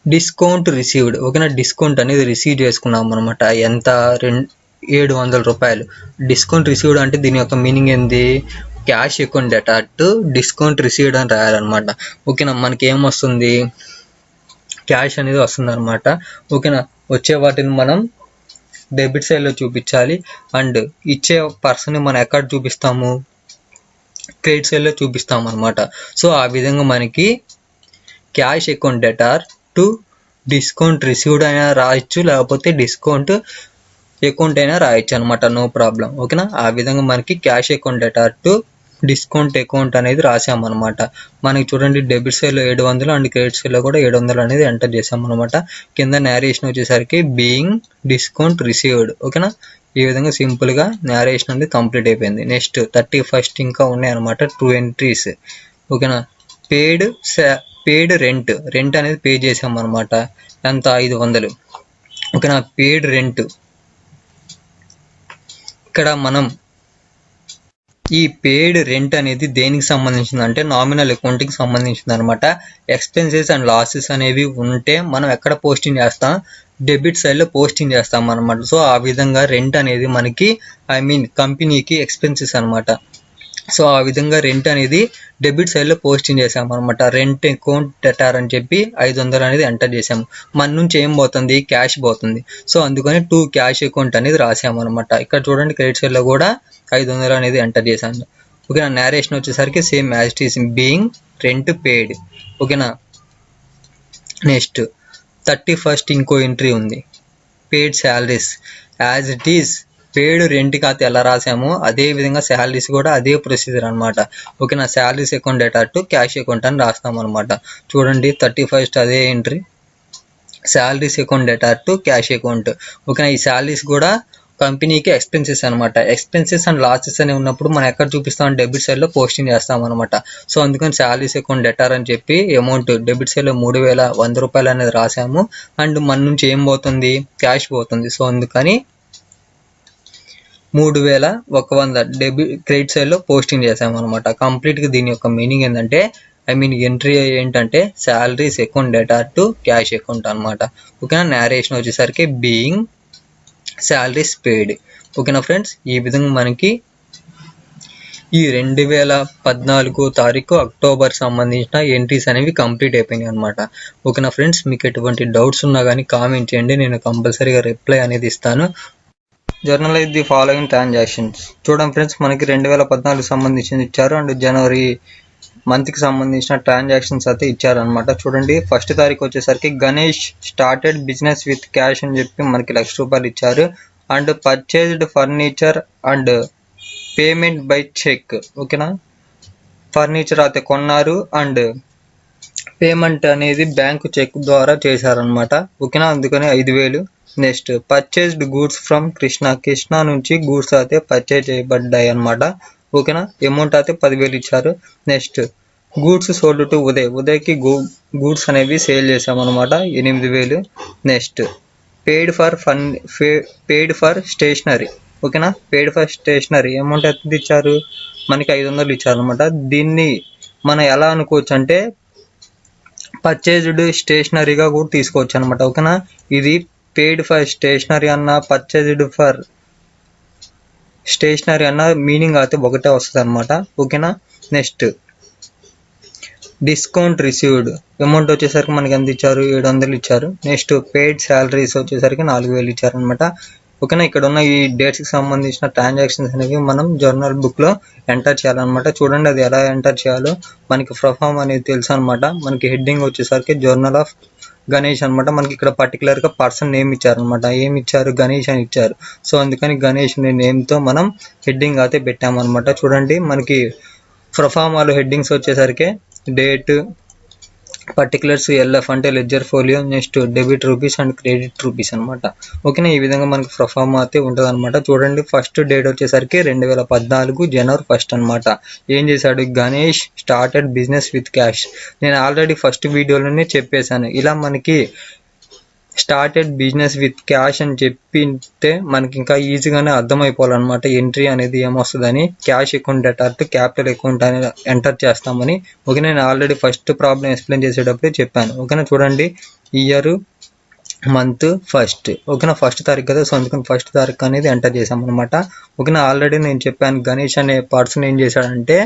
discount received. ఓకేనా. డిస్కౌంట్ అనేది రిసీవ్ చేసుకున్నాం అనమాట. ఎంత, 700 రూపాయలు డిస్కౌంట్ రిసీవ్డ్ అంటే దీని యొక్క మీనింగ్ ఏంది, cash account data to discount received అని రాయాలన్నమాట. ఓకేనా. మనకి ఏమొస్తుంది, క్యాష్ అనేది వస్తుంది అనమాట. ఓకేనా. వచ్చే వాటిని మనం డెబిట్ సైడ్లో చూపించాలి అండ్ ఇచ్చే పర్సన్ మనం ఎక్కడ చూపిస్తాము, క్రెడిట్ సైడ్లో చూపిస్తాం అనమాట. సో ఆ విధంగా మనకి cash account data to discount received అయినా రాయొచ్చు, లేకపోతే డిస్కౌంట్ అకౌంట్ అయినా రాయొచ్చు అనమాట. No problem. ఓకేనా. ఆ విధంగా మనకి cash account data to discount account అనేది రాసామన్నమాట. మనకి చూడండి డెబిట్ సైడ్లో 700 అండ్ క్రెడిట్ సైడ్లో కూడా 700 అనేది ఎంటర్ చేసామన్నమాట. కింద నేరేషన్ వచ్చేసరికి బీయింగ్ డిస్కౌంట్ రిసీవ్డ్. ఓకేనా. ఈ విధంగా సింపుల్గా నేరేషన్ అనేది కంప్లీట్ అయిపోయింది. నెక్స్ట్ 31st ఇంకా ఉన్నాయి అనమాట 2 ఎంట్రీస్. ఓకేనా. పేడ్ రెంట్ అనేది పే చేసాం అనమాట. ఎంత, 500. ఓకేనా. పేడ్ రెంట్, ఇక్కడ మనం ఈ పేడ్ రెంట్ అనేది దేనికి సంబంధించింది అంటే నామినల్ అకౌంట్కి సంబంధించింది అనమాట. ఎక్స్పెన్సెస్ అండ్ లాసెస్ అనేవి ఉంటే మనం ఎక్కడ పోస్టింగ్ చేస్తాం, డెబిట్ సైడ్లో పోస్టింగ్ చేస్తాం అనమాట. సో ఆ విధంగా రెంట్ అనేది మనకి కంపెనీకి ఎక్స్పెన్సెస్ అనమాట. సో ఆ విధంగా రెంట్ అనేది డెబిట్ సైడ్లో పోస్టింగ్ చేసాము అనమాట. రెంట్ అకౌంట్ డేటార్ అని చెప్పి 500 అనేది ఎంటర్ చేసాము. మన నుంచి ఏం పోతుంది, క్యాష్ పోతుంది. సో అందుకని టు క్యాష్ అకౌంట్ అనేది రాసాము అనమాట. ఇక్కడ చూడండి క్రెడిట్ సైడ్లో కూడా 500 అనేది ఎంటర్ చేశాను. ఓకేనా. నేరేషన్ వచ్చేసరికి same as it is being rent paid. ఓకేనా. నెక్స్ట్ 31st ఇంకో ఎంట్రీ ఉంది, paid salaries. As it is paid rent ఖాతా ఎలా రాసామో అదే విధంగా శాలరీస్ కూడా అదే ప్రొసీజర్ అనమాట. ఓకేనా. Salaries account data to cash account అని రాస్తాం అనమాట. చూడండి 31st అదే entry, salaries account data to cash account. ఓకేనా. ఈ శాలరీస్ కూడా కంపెనీకి ఎక్స్పెన్సెస్ అనమాట. ఎక్స్పెన్సెస్ అండ్ లాసెస్ అని ఉన్నప్పుడు మనం ఎక్కడ చూపిస్తాం, డెబిట్ సైడ్లో పోస్టింగ్ చేస్తాం అనమాట. సో అందుకని శాలరీస్ అకౌంట్ డేటార్ అని చెప్పి అమౌంట్ డెబిట్ సైడ్లో 3100 రూపాయలు అనేది రాసాము. అండ్ మన నుంచి ఏం పోతుంది, క్యాష్ పోతుంది. సో అందుకని 3100 క్రెడిట్ సైడ్లో పోస్టింగ్ చేసాము అనమాట. కంప్లీట్గా దీని యొక్క మీనింగ్ ఏంటంటే ఎంట్రీ ఏంటంటే salaries account data to cash account అనమాట. ఓకేనా. నేరేషన్ వచ్చేసరికి బీయింగ్ శాలరీస్ పేడ్. ఓకేనా ఫ్రెండ్స్. ఈ విధంగా మనకి ఈ 2014 తారీఖు అక్టోబర్ సంబంధించిన ఎంట్రీస్ అనేవి కంప్లీట్ అయిపోయినాయి అనమాట. ఓకేనా ఫ్రెండ్స్. మీకు ఎటువంటి డౌట్స్ ఉన్నా కానీ కామెంట్ చేయండి, నేను కంపల్సరీగా రిప్లై అనేది ఇస్తాను. Journalise the following transactions. చూడండి ఫ్రెండ్స్, మనకి 2014 సంబంధించింది ఇచ్చారు అండ్ జనవరి మంత్కి సంబంధించిన ట్రాన్సాక్షన్స్ అయితే ఇచ్చారనమాట. చూడండి 1st తారీఖు వచ్చేసరికి Ganesh started business with cash అని చెప్పి మనకి 1,00,000 రూపాయలు ఇచ్చారు. And purchased furniture and payment by cheque. ఓకేనా. ఫర్నిచర్ అయితే కొన్నారు అండ్ పేమెంట్ అనేది బ్యాంకు చెక్ ద్వారా చేశారనమాట. ఓకేనా. అందుకని 5,000. Next purchased goods from Krishna నుంచి గూడ్స్ అయితే పర్చేజ్ చేయబడ్డాయి అనమాట. ఓకేనా. అమౌంట్ అయితే 10,000 ఇచ్చారు. నెక్స్ట్ గూడ్స్ సోల్డ్ టు ఉదయ్కి గూడ్స్ అనేవి సేల్ చేసామన్నమాట, 8,000. Next paid for stationery. ఓకేనా. పేడ్ ఫర్ స్టేషనరీ అమౌంట్ ఎంత ఇచ్చారు, మనకి 500 ఇచ్చారు అనమాట. దీన్ని మనం ఎలా అనుకోవచ్చు అంటే పర్చేజ్డ్ స్టేషనరీగా కూడా తీసుకోవచ్చు అనమాట. ఓకేనా. ఇది పేడ్ ఫర్ స్టేషనరీ అన్న పర్చేజ్డ్ ఫర్ స్టేషనరీ అన్న మీనింగ్ అయితే ఒకటే వస్తుంది అనమాట. ఓకేనా. నెక్స్ట్ డిస్కౌంట్ రిసీవ్డ్ అమౌంట్ వచ్చేసరికి మనకి ఎంత ఇచ్చారు, 700 ఇచ్చారు. నెక్స్ట్ పెయిడ్ శాలరీస్ వచ్చేసరికి 4000 ఇచ్చారు అనమాట. ఓకేనా. ఇక్కడ ఉన్న ఈ డేట్స్కి సంబంధించిన ట్రాన్సాక్షన్స్ అనేవి మనం జర్నల్ బుక్లో ఎంటర్ చేయాలన్నమాట. చూడండి అది ఎలా ఎంటర్ చేయాలో మనకి ప్రొఫామ్ అనేది తెలుసు అనమాట. మనకి హెడ్డింగ్ వచ్చేసరికి జర్నల్ ఆఫ్ గణేష్ అనమాట. మనకి ఇక్కడ పర్టికులర్గా పర్సన్ నేమ్ ఇచ్చారనమాట. ఏమి ఇచ్చారు, గణేష్ అని ఇచ్చారు. సో అందుకని గణేష్ అనే నేమ్తో మనం హెడ్డింగ్ అయితే పెట్టామన్నమాట. చూడండి మనకి ప్రొఫామాలో హెడ్డింగ్స్ వచ్చేసరికి డేట్, పర్టికులర్స్, ఎల్ఎఫ్ అంటే ledger folio, next debit rupees and credit rupees అనమాట. ఓకేనా. ఈ విధంగా మనకి ప్రొఫార్మా అయితే ఉంటుంది అనమాట. చూడండి ఫస్ట్ డేట్ వచ్చేసరికి 2014 జనవరి 1 అనమాట. ఏం చేశాడు, Ganesh started business with cash. నేను ఆల్రెడీ ఫస్ట్ వీడియోలోనే చెప్పేశాను. ఇలా మనకి స్టార్టెడ్ బిజినెస్ విత్ క్యాష్ అని చెప్పితే మనకి ఇంకా ఈజీగానే అర్థమైపోవాలన్నమాట ఎంట్రీ అనేది ఏమొస్తుందని. Cash account debtor to capital account అని ఎంటర్ చేస్తామని. ఓకే, నేను ఆల్రెడీ ఫస్ట్ ప్రాబ్లం ఎక్స్ప్లెయిన్ చేసేటప్పుడే చెప్పాను. ఓకేనా. చూడండి ఇయర్, మంత్ ఫస్ట్. ఓకేనా. ఫస్ట్ తారీఖు కదా, సో అందుకని ఫస్ట్ తారీఖు అనేది ఎంటర్ చేసామన్నమాట. ఓకేనా. ఆల్రెడీ నేను చెప్పాను గణేష్ అనే పర్సన్ ఏం చేశాడంటే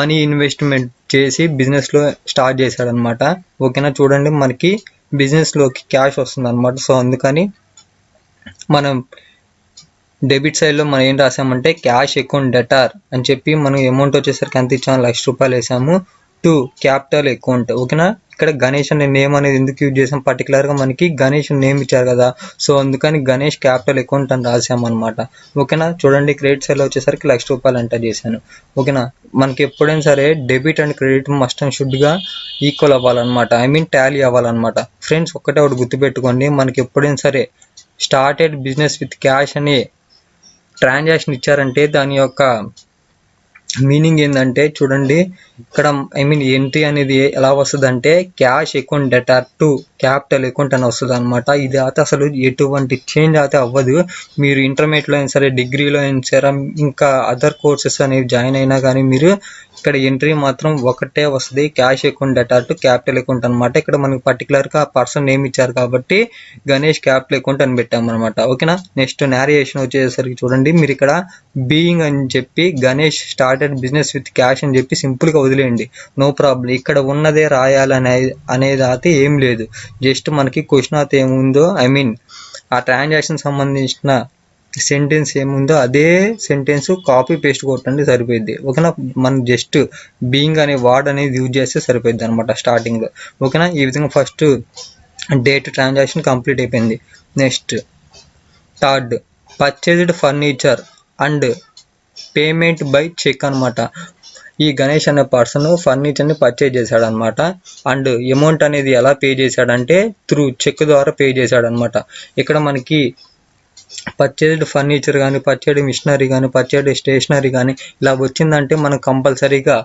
మనీ ఇన్వెస్ట్మెంట్ చేసి బిజినెస్లో స్టార్ట్ చేశాడనమాట. ఓకేనా. చూడండి మనకి బిజినెస్లోకి క్యాష్ వస్తుంది అనమాట. సో అందుకని మనం డెబిట్ సైడ్లో మనం ఏం రాసామంటే క్యాష్ అకౌంట్ డెటార్ అని చెప్పి మనం అమౌంట్ వచ్చేసరికి ఎంత ఇచ్చాము, 1,00,000 రూపాయలు వేసాము. To capital account. ఓకేనా. ఇక్కడ గణేష్ అనే నేమ్ అనేది ఎందుకు యూజ్ చేసాం, పర్టికులర్గా మనకి గణేష్ నేమ్ ఇచ్చారు కదా, సో అందుకని గణేష్ క్యాపిటల్ అకౌంట్ అని రాసామన్నమాట. ఓకేనా. చూడండి క్రెడిట్ సైడ్లో వచ్చేసరికి 1,00,000 రూపాయలు ఎంటర్ చేశాను. ఓకేనా. మనకి ఎప్పుడైనా సరే debit and credit must and షుడ్గా ఈక్వల్ అవ్వాలన్నమాట. ఐ మీన్ టాలీ అవ్వాలన్నమాట. ఫ్రెండ్స్ ఒక్కటే ఒకటి గుర్తుపెట్టుకోండి, మనకి ఎప్పుడైనా సరే స్టార్టెడ్ బిజినెస్ విత్ క్యాష్ అనే ట్రాన్సాక్షన్ ఇచ్చారంటే దాని యొక్క మీనింగ్ ఏంటంటే చూడండి ఇక్కడ ఐ మీన్ ఎంట్రీ అనేది ఎలా వస్తుంది అంటే cash account debtor to capital account అని వస్తుంది అనమాట. ఇది అయితే అసలు ఎటువంటి చేంజ్ అయితే అవ్వదు. మీరు ఇంటర్మీడియట్లో అయినా సరే, డిగ్రీలో అయినా సరే, ఇంకా అదర్ కోర్సెస్ అనేవి జాయిన్ అయినా కానీ మీరు ఇక్కడ ఎంట్రీ మాత్రం ఒకటే వస్తుంది, cash account debtor to capital account అనమాట. ఇక్కడ మనకి పర్టికులర్గా పర్సన్ నేమ్ ఇచ్చారు కాబట్టి గణేష్ క్యాపిటల్ అకౌంట్ అని పెట్టామన్నమాట. ఓకేనా. నెక్స్ట్ నేరేషన్ వచ్చేసరికి చూడండి మీరు ఇక్కడ బీయింగ్ అని చెప్పి Ganesh started business with cash అని చెప్పి సింపుల్గా వదిలేయండి, నో ప్రాబ్లం. ఇక్కడ ఉన్నదే రాయాలనే అనేది అయితే ఏం లేదు. జస్ట్ మనకి క్వశ్చన్ అయితే ఏముందో ఐ మీన్ ఆ ట్రాన్సాక్షన్ సంబంధించిన సెంటెన్స్ ఏముందో అదే సెంటెన్స్ కాపీ పేస్ట్ కొట్టండి సరిపోద్ది. ఓకేనా. మనం జస్ట్ బీయింగ్ అనే వర్డ్ అనేది యూజ్ చేస్తే సరిపోద్ది అనమాట స్టార్టింగ్లో. ఓకేనా. ఈ విధంగా ఫస్ట్ డేట్ ట్రాన్సాక్షన్ కంప్లీట్ అయిపోయింది. Next third purchased furniture and payment by cheque అనమాట. ఈ గణేష్ అనే పర్సన్ ఫర్నిచర్ని పర్చేజ్ చేశాడు అనమాట. అండ్ అమౌంట్ అనేది ఎలా పే చేశాడంటే త్రూ చెక్ ద్వారా పే చేశాడనమాట. ఇక్కడ మనకి పర్చేజ్డ్ ఫర్నిచర్ కానీ, పర్చేజ్డ్ మిషనరీ కానీ, పర్చేజ్డ్ స్టేషనరీ కానీ ఇలా వచ్చిందంటే మనం కంపల్సరీగా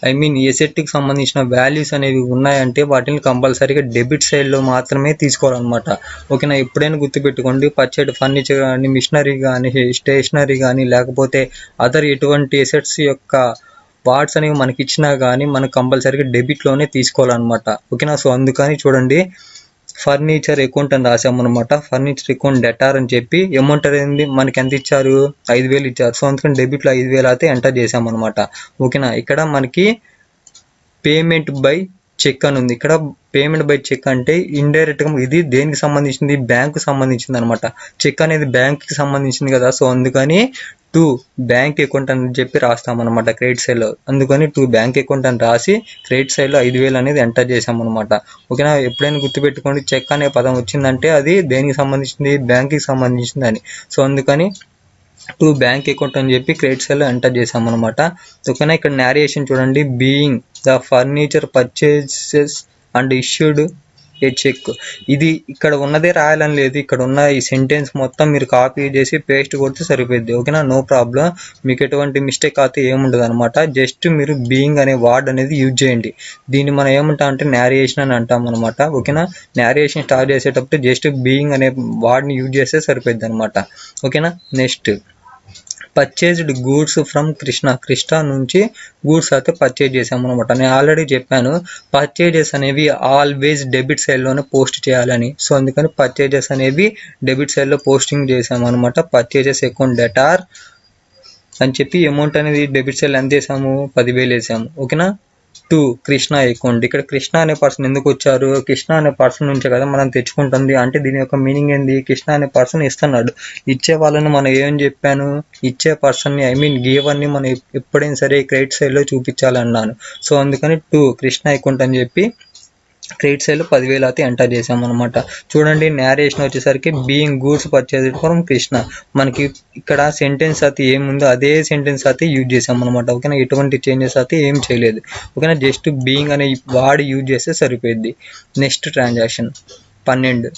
ఐ మీన్ ఎసెట్కి సంబంధించిన వాల్యూస్ అనేవి ఉన్నాయంటే వాటిని కంపల్సరీగా డెబిట్ సైడ్లో మాత్రమే తీసుకోవాలన్నమాట. ఓకేనా. ఎప్పుడైనా గుర్తుపెట్టుకోండి, పర్చేజ్డ్ ఫర్నిచర్ కానీ, మిషనరీ కానీ, స్టేషనరీ కానీ, లేకపోతే అదర్ ఎటువంటి ఎసెట్స్ యొక్క వార్డ్స్ అనేవి మనకి ఇచ్చినా కానీ మనం కంపల్సరీగా డెబిట్లోనే తీసుకోవాలన్నమాట. ఓకేనా. సో అందుకని చూడండి ఫర్నిచర్ అకౌంట్ అని రాసామన్నమాట. ఫర్నిచర్ అకౌంట్ డెటార్ అని చెప్పి అమౌంట్ అనేది మనకి ఎంత ఇచ్చారు, 5,000 ఇచ్చారు. సో అందుకని డెబిట్లో 5,000 అయితే ఎంటర్ చేసామన్నమాట. ఓకేనా. ఇక్కడ మనకి పేమెంట్ బై చెక్ అని ఉంది. ఇక్కడ పేమెంట్ బై చెక్ అంటే ఇండైరెక్ట్గా ఇది దేనికి సంబంధించింది, బ్యాంకు సంబంధించింది అనమాట. చెక్ అనేది బ్యాంక్కి సంబంధించింది కదా, సో అందుకని టు బ్యాంక్ అకౌంట్ అని చెప్పి రాస్తామన్నమాట క్రెడిట్ సైడ్లో. అందుకని టు బ్యాంక్ అకౌంట్ అని రాసి క్రెడిట్ సైడ్లో 5,000 అనేది ఎంటర్ చేసామన్నమాట. ఓకేనా. ఎప్పుడైనా గుర్తుపెట్టుకోండి చెక్ అనే పదం వచ్చిందంటే అది దేనికి సంబంధించింది, బ్యాంక్కి సంబంధించింది అని. సో అందుకని టు బ్యాంక్ అకౌంట్ అని చెప్పి క్రెడిట్ సైడ్లో ఎంటర్ చేసామన్నమాట. ఓకేనా. ఇక్కడ నేరేషన్ చూడండి, being the furniture purchases and issued a cheque. ఇది ఇక్కడ ఉన్నదే రాయాలని లేదు, ఇక్కడ ఉన్న ఈ సెంటెన్స్ మొత్తం మీరు కాపీ చేసి పేస్ట్ కొడితే సరిపోద్ది. ఓకేనా. నో ప్రాబ్లం, మీకు ఎటువంటి మిస్టేక్ అయితే ఏముండదు అనమాట. జస్ట్ మీరు బీయింగ్ అనే వర్డ్ అనేది యూజ్ చేయండి. దీన్ని మనం ఏమంటాం అంటే నేరేషన్ అని అంటాం అనమాట. ఓకేనా. నేరేషన్ స్టార్ట్ చేసేటప్పుడు జస్ట్ బీయింగ్ అనే వర్డ్ని యూజ్ చేస్తే సరిపోద్ది అనమాట. ఓకేనా. Next purchased goods from Krishna నుంచి గూడ్స్ అయితే పర్చేజ్ చేసాము అనమాట. నేను ఆల్రెడీ చెప్పాను పర్చేజెస్ అనేవి ఆల్వేస్ డెబిట్ సైడ్లోనే పోస్ట్ చేయాలని. సో అందుకని పర్చేజెస్ అనేవి డెబిట్ సైడ్లో పోస్టింగ్ చేసాము అనమాట. పర్చేజెస్ అకౌంట్ డెటార్ అని చెప్పి అమౌంట్ అనేది డెబిట్ సైడ్ ఎంత వేసాము, 10,000 వేసాము. ఓకేనా. To Krishna account. ఇక్కడ కృష్ణ అనే పర్సన్ ఎందుకు వచ్చారు, కృష్ణ అనే పర్సన్ నుంచే కదా మనం తెచ్చుకుంటుంది. అంటే దీని యొక్క మీనింగ్ ఏంది, కృష్ణ అనే పర్సన్ ఇస్తున్నాడు. ఇచ్చే వాళ్ళని మనం ఏం చెప్పాను, ఇచ్చే పర్సన్ని గివర్ని మనం ఎప్పుడైనా సరే క్రెడిట్ సైడ్లో చూపించాలన్నాను. సో అందుకని టు కృష్ణ అకౌంట్ అని చెప్పి క్రెడిట్ సైడ్లో 10,000 అయితే ఎంటర్ చేసామన్నమాట. చూడండి నేరేషన్ వచ్చేసరికి being goods purchased from Krishna. మనకి ఇక్కడ సెంటెన్స్ అయితే ఏముందో అదే సెంటెన్స్ అయితే యూజ్ చేసామన్నమాట. ఓకేనా. ఎటువంటి చేంజెస్ అయితే ఏం చేయలేదు. ఓకేనా. జస్ట్ బీయింగ్ అనే వాడి యూజ్ చేస్తే సరిపోయింది. Next transaction 12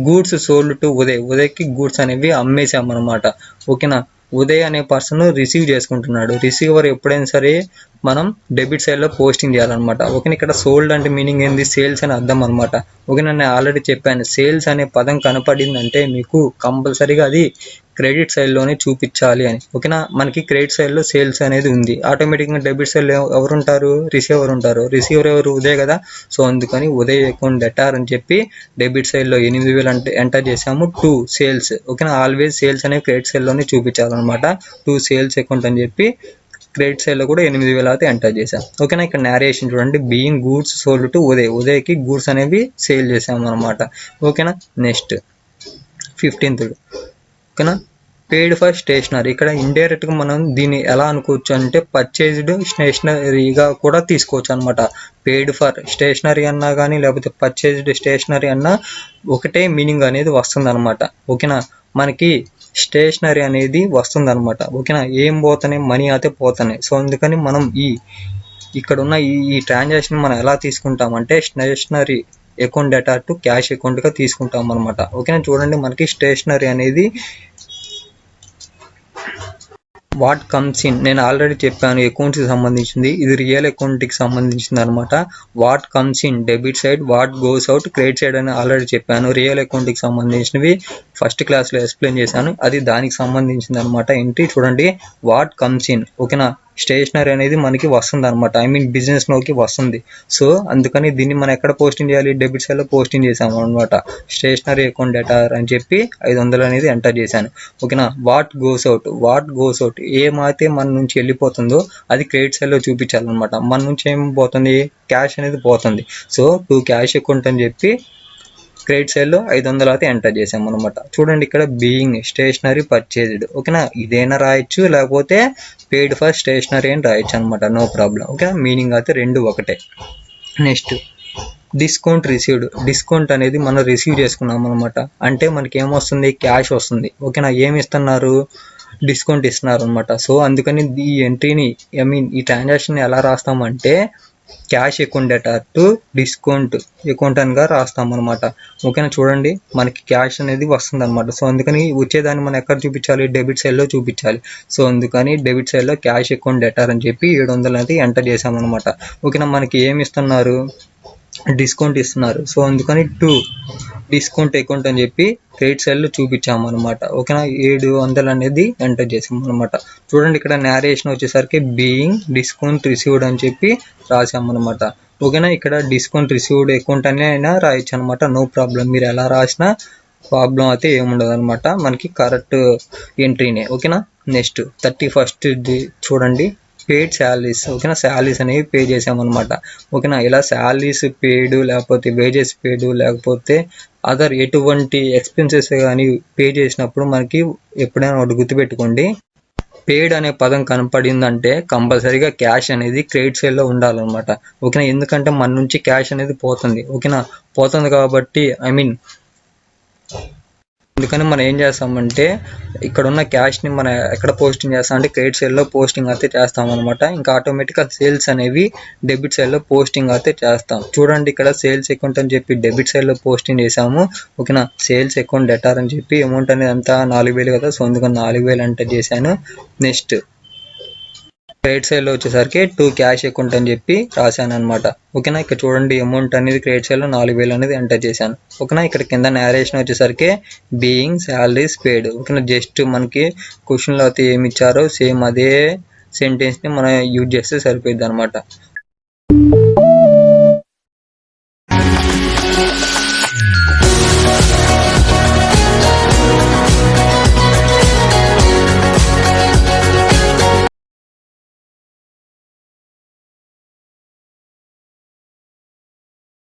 goods sold to ఉదయ్కి గూడ్స్ అనేవి అమ్మేసామన్నమాట. ఓకేనా. ఉదయ్ అనే పర్సన్ రిసీవ్ చేసుకుంటున్నాడు. రిసీవర్ ఎప్పుడైనా సరే మనం డెబిట్ సైడ్లో పోస్టింగ్ చేయాలన్నమాట. ఓకేనా. ఇక్కడ సోల్డ్ అంటే మీనింగ్ ఏంది, సేల్స్ అని అర్థం అనమాట. ఓకేనా. నేను ఆల్రెడీ చెప్పాను సేల్స్ అనే పదం కనపడిందంటే మీకు కంపల్సరీగా అది క్రెడిట్ సైడ్లోనే చూపించాలి అని. ఓకేనా. మనకి క్రెడిట్ సైడ్లో సేల్స్ అనేది ఉంది. ఆటోమేటిక్గా డెబిట్ సైడ్లో ఎవరు ఉంటారు, రిసీవర్ ఉంటారు. రిసీవర్ ఎవరు, ఉదయ్ కదా. సో అందుకని ఉదయ్ అకౌంట్ డెటార్ అని చెప్పి డెబిట్ సైడ్లో 8,000 అంటే ఎంటర్ చేసాము. To sales. ఓకేనా. ఆల్వేస్ సేల్స్ అనేవి క్రెడిట్ సైడ్లోనే చూపించాలన్నమాట. టు సేల్స్ అకౌంట్ అని చెప్పి క్రెడిట్ సైడ్లో కూడా 8,000 అయితే ఎంటర్ చేసాం. ఓకేనా. ఇక్కడ నేరేషన్ చూడండి బీయింగ్ గూడ్స్ సోల్డ్ టు ఉదయ్కి గూడ్స్ అనేవి సేల్ చేసాము అనమాట. ఓకేనా. Next 15th. ఓకేనా. Paid for stationery. ఇక్కడ ఇండైరెక్ట్గా మనం దీన్ని ఎలా అనుకోవచ్చు అంటే పర్చేజ్డ్ స్టేషనరీగా కూడా తీసుకోవచ్చు అనమాట. పేడ్ ఫర్ స్టేషనరీ అన్నా కానీ లేకపోతే పర్చేజ్డ్ స్టేషనరీ అన్నా ఒకటే మీనింగ్ అనేది వస్తుంది అనమాట. ఓకేనా. మనకి స్టేషనరీ అనేది వస్తుంది అనమాట. ఓకేనా. ఏం పోతున్నాయి, మనీ అయితే పోతున్నాయి. సో అందుకని మనం ఇక్కడ ఉన్న ఈ ట్రాన్సాక్షన్ మనం ఎలా తీసుకుంటామంటే stationery account data to cash అకౌంట్గా తీసుకుంటాం అనమాట. ఓకేనా. చూడండి మనకి స్టేషనరీ అనేది వాట్ కమ్స్ ఇన్, నేను ఆల్రెడీ చెప్పాను అకౌంట్స్కి సంబంధించింది, ఇది రియల్ అకౌంట్కి సంబంధించింది అనమాట. What comes in debit side, what goes out credit side అని ఆల్రెడీ చెప్పాను. రియల్ అకౌంట్కి సంబంధించినవి ఫస్ట్ క్లాస్లో ఎక్స్ప్లెయిన్ చేశాను, అది దానికి సంబంధించింది అనమాట. ఎంట్రీ చూడండి వాట్ కమ్స్ ఇన్. ఓకేనా. స్టేషనరీ అనేది మనకి వస్తుంది అనమాట, బిజినెస్లోకి వస్తుంది. సో అందుకని దీన్ని మనం ఎక్కడ పోస్టింగ్ చేయాలి, డెబిట్ సైడ్లో పోస్టింగ్ చేసాము అనమాట. స్టేషనరీ అకౌంట్ డేటా అని చెప్పి 500 అనేది ఎంటర్ చేశాను. ఓకేనా. వాట్ గోస్ అవుట్ ఏమైతే మన నుంచి వెళ్ళిపోతుందో అది క్రెడిట్ సైడ్లో చూపించాలన్నమాట. మన నుంచి ఏం పోతుంది, క్యాష్ అనేది పోతుంది. సో టు క్యాష్ అకౌంట్ అని చెప్పి క్రెడిట్ సైడ్లో 500 అయితే ఎంటర్ చేసాం అనమాట. చూడండి ఇక్కడ బీయింగ్ స్టేషనరీ పర్చేజ్డ్. ఓకేనా. ఇదైనా రాయొచ్చు లేకపోతే పేడ్ ఫర్ స్టేషనరీ అని రాయొచ్చు అనమాట, నో ప్రాబ్లం. ఓకేనా. మీనింగ్ అయితే రెండు ఒకటే. Next discount received. డిస్కౌంట్ అనేది మనం రిసీవ్ చేసుకున్నాం అనమాట. అంటే మనకి ఏమొస్తుంది, క్యాష్ వస్తుంది. ఓకేనా. ఏమి ఇస్తున్నారు, డిస్కౌంట్ ఇస్తున్నారు అనమాట. సో అందుకని ఈ ఎంట్రీని ఈ ట్రాన్సాక్షన్ ఎలా రాస్తామంటే cash account data to discount account అనిగా రాస్తాం అనమాట. ఓకేనా. చూడండి మనకి క్యాష్ అనేది వస్తుంది అనమాట. సో అందుకని వచ్చేదాన్ని మనం ఎక్కడ చూపించాలి, డెబిట్ సైడ్లో చూపించాలి. సో అందుకని డెబిట్ సైడ్లో క్యాష్ అకౌంట్ డేటా అని చెప్పి 700 అనేది ఎంటర్ చేసామన్నమాట. ఓకేనా. మనకి ఏమి ఇస్తున్నారు, డిస్కౌంట్ ఇస్తున్నారు. సో అందుకని టు డిస్కౌంట్ అకౌంట్ అని చెప్పి క్రెడిట్ సైడ్లో చూపించాము అనమాట. ఓకేనా. 700 అనేది ఎంటర్ చేసాము అనమాట. చూడండి ఇక్కడ నేరేషన్ వచ్చేసరికి బీయింగ్ డిస్కౌంట్ రిసీవ్డ్ అని చెప్పి రాసాము అనమాట. ఓకేనా. ఇక్కడ డిస్కౌంట్ రిసీవ్డ్ అకౌంట్ అని అయినా రాయొచ్చు అనమాట, నో ప్రాబ్లం. మీరు ఎలా రాసినా ప్రాబ్లం అయితే ఏముండదు అనమాట, మనకి కరెక్ట్ ఎంట్రీనే. ఓకేనా. నెక్స్ట్ 31st చూడండి పేడ్ శాలరీస్. ఓకేనా. శాలరీస్ అనేవి పే చేసామన్నమాట. ఓకేనా. ఇలా శాలరీస్ పేడ్ లేకపోతే వేజెస్ పేడ్ లేకపోతే అదర్ ఎటువంటి ఎక్స్పెన్సెస్ కానీ పే చేసినప్పుడు మనకి ఎప్పుడైనా ఒకటి గుర్తుపెట్టుకోండి, పేడ్ అనే పదం కనపడిందంటే కంపల్సరీగా క్యాష్ అనేది క్రెడిట్ సైడ్లో ఉండాలన్నమాట. ఓకేనా. ఎందుకంటే మన నుంచి క్యాష్ అనేది పోతుంది. ఓకేనా. పోతుంది కాబట్టి అందుకని మనం ఏం చేస్తామంటే ఇక్కడ ఉన్న క్యాష్ని మనం ఎక్కడ పోస్టింగ్ చేస్తాం అంటే క్రెడిట్ సైడ్లో పోస్టింగ్ అయితే చేస్తాం అనమాట. ఇంకా ఆటోమేటిక్గా సేల్స్ అనేవి డెబిట్ సైడ్లో పోస్టింగ్ అయితే చేస్తాం. చూడండి ఇక్కడ సేల్స్ అకౌంట్ అని చెప్పి డెబిట్ సైడ్లో పోస్టింగ్ చేసాము. ఓకేనా. సేల్స్ అకౌంట్ డెటార్ అని చెప్పి అమౌంట్ అనేది అంతా 4,000 కదా. సో అందుకని 4,000 ఎంటర్ చేశాను. నెక్స్ట్ క్రెడిట్ సైడ్ లో వచ్చేసరికి 2 క్యాష్ అకౌంట్ అని చెప్పి రాశాను అనమాట. ఓకేనా, ఇక్కడ చూడండి అమౌంట్ అనేది క్రెడిట్ సైడ్ లో 4000 అనేది ఎంటర్ చేశాను. ఓకేనా, ఇక్కడ కింద నేరేషన్ వచ్చేసరికి బీయింగ్ శాలరీస్ పేడ్. ఓకేనా, జస్ట్ మనకి క్వశ్చన్ లో అయితే ఏమి ఇచ్చారో సేమ్ అదే సెంటెన్స్ ని మనం యూజ్ చేస్తే సరిపోయింది అనమాట.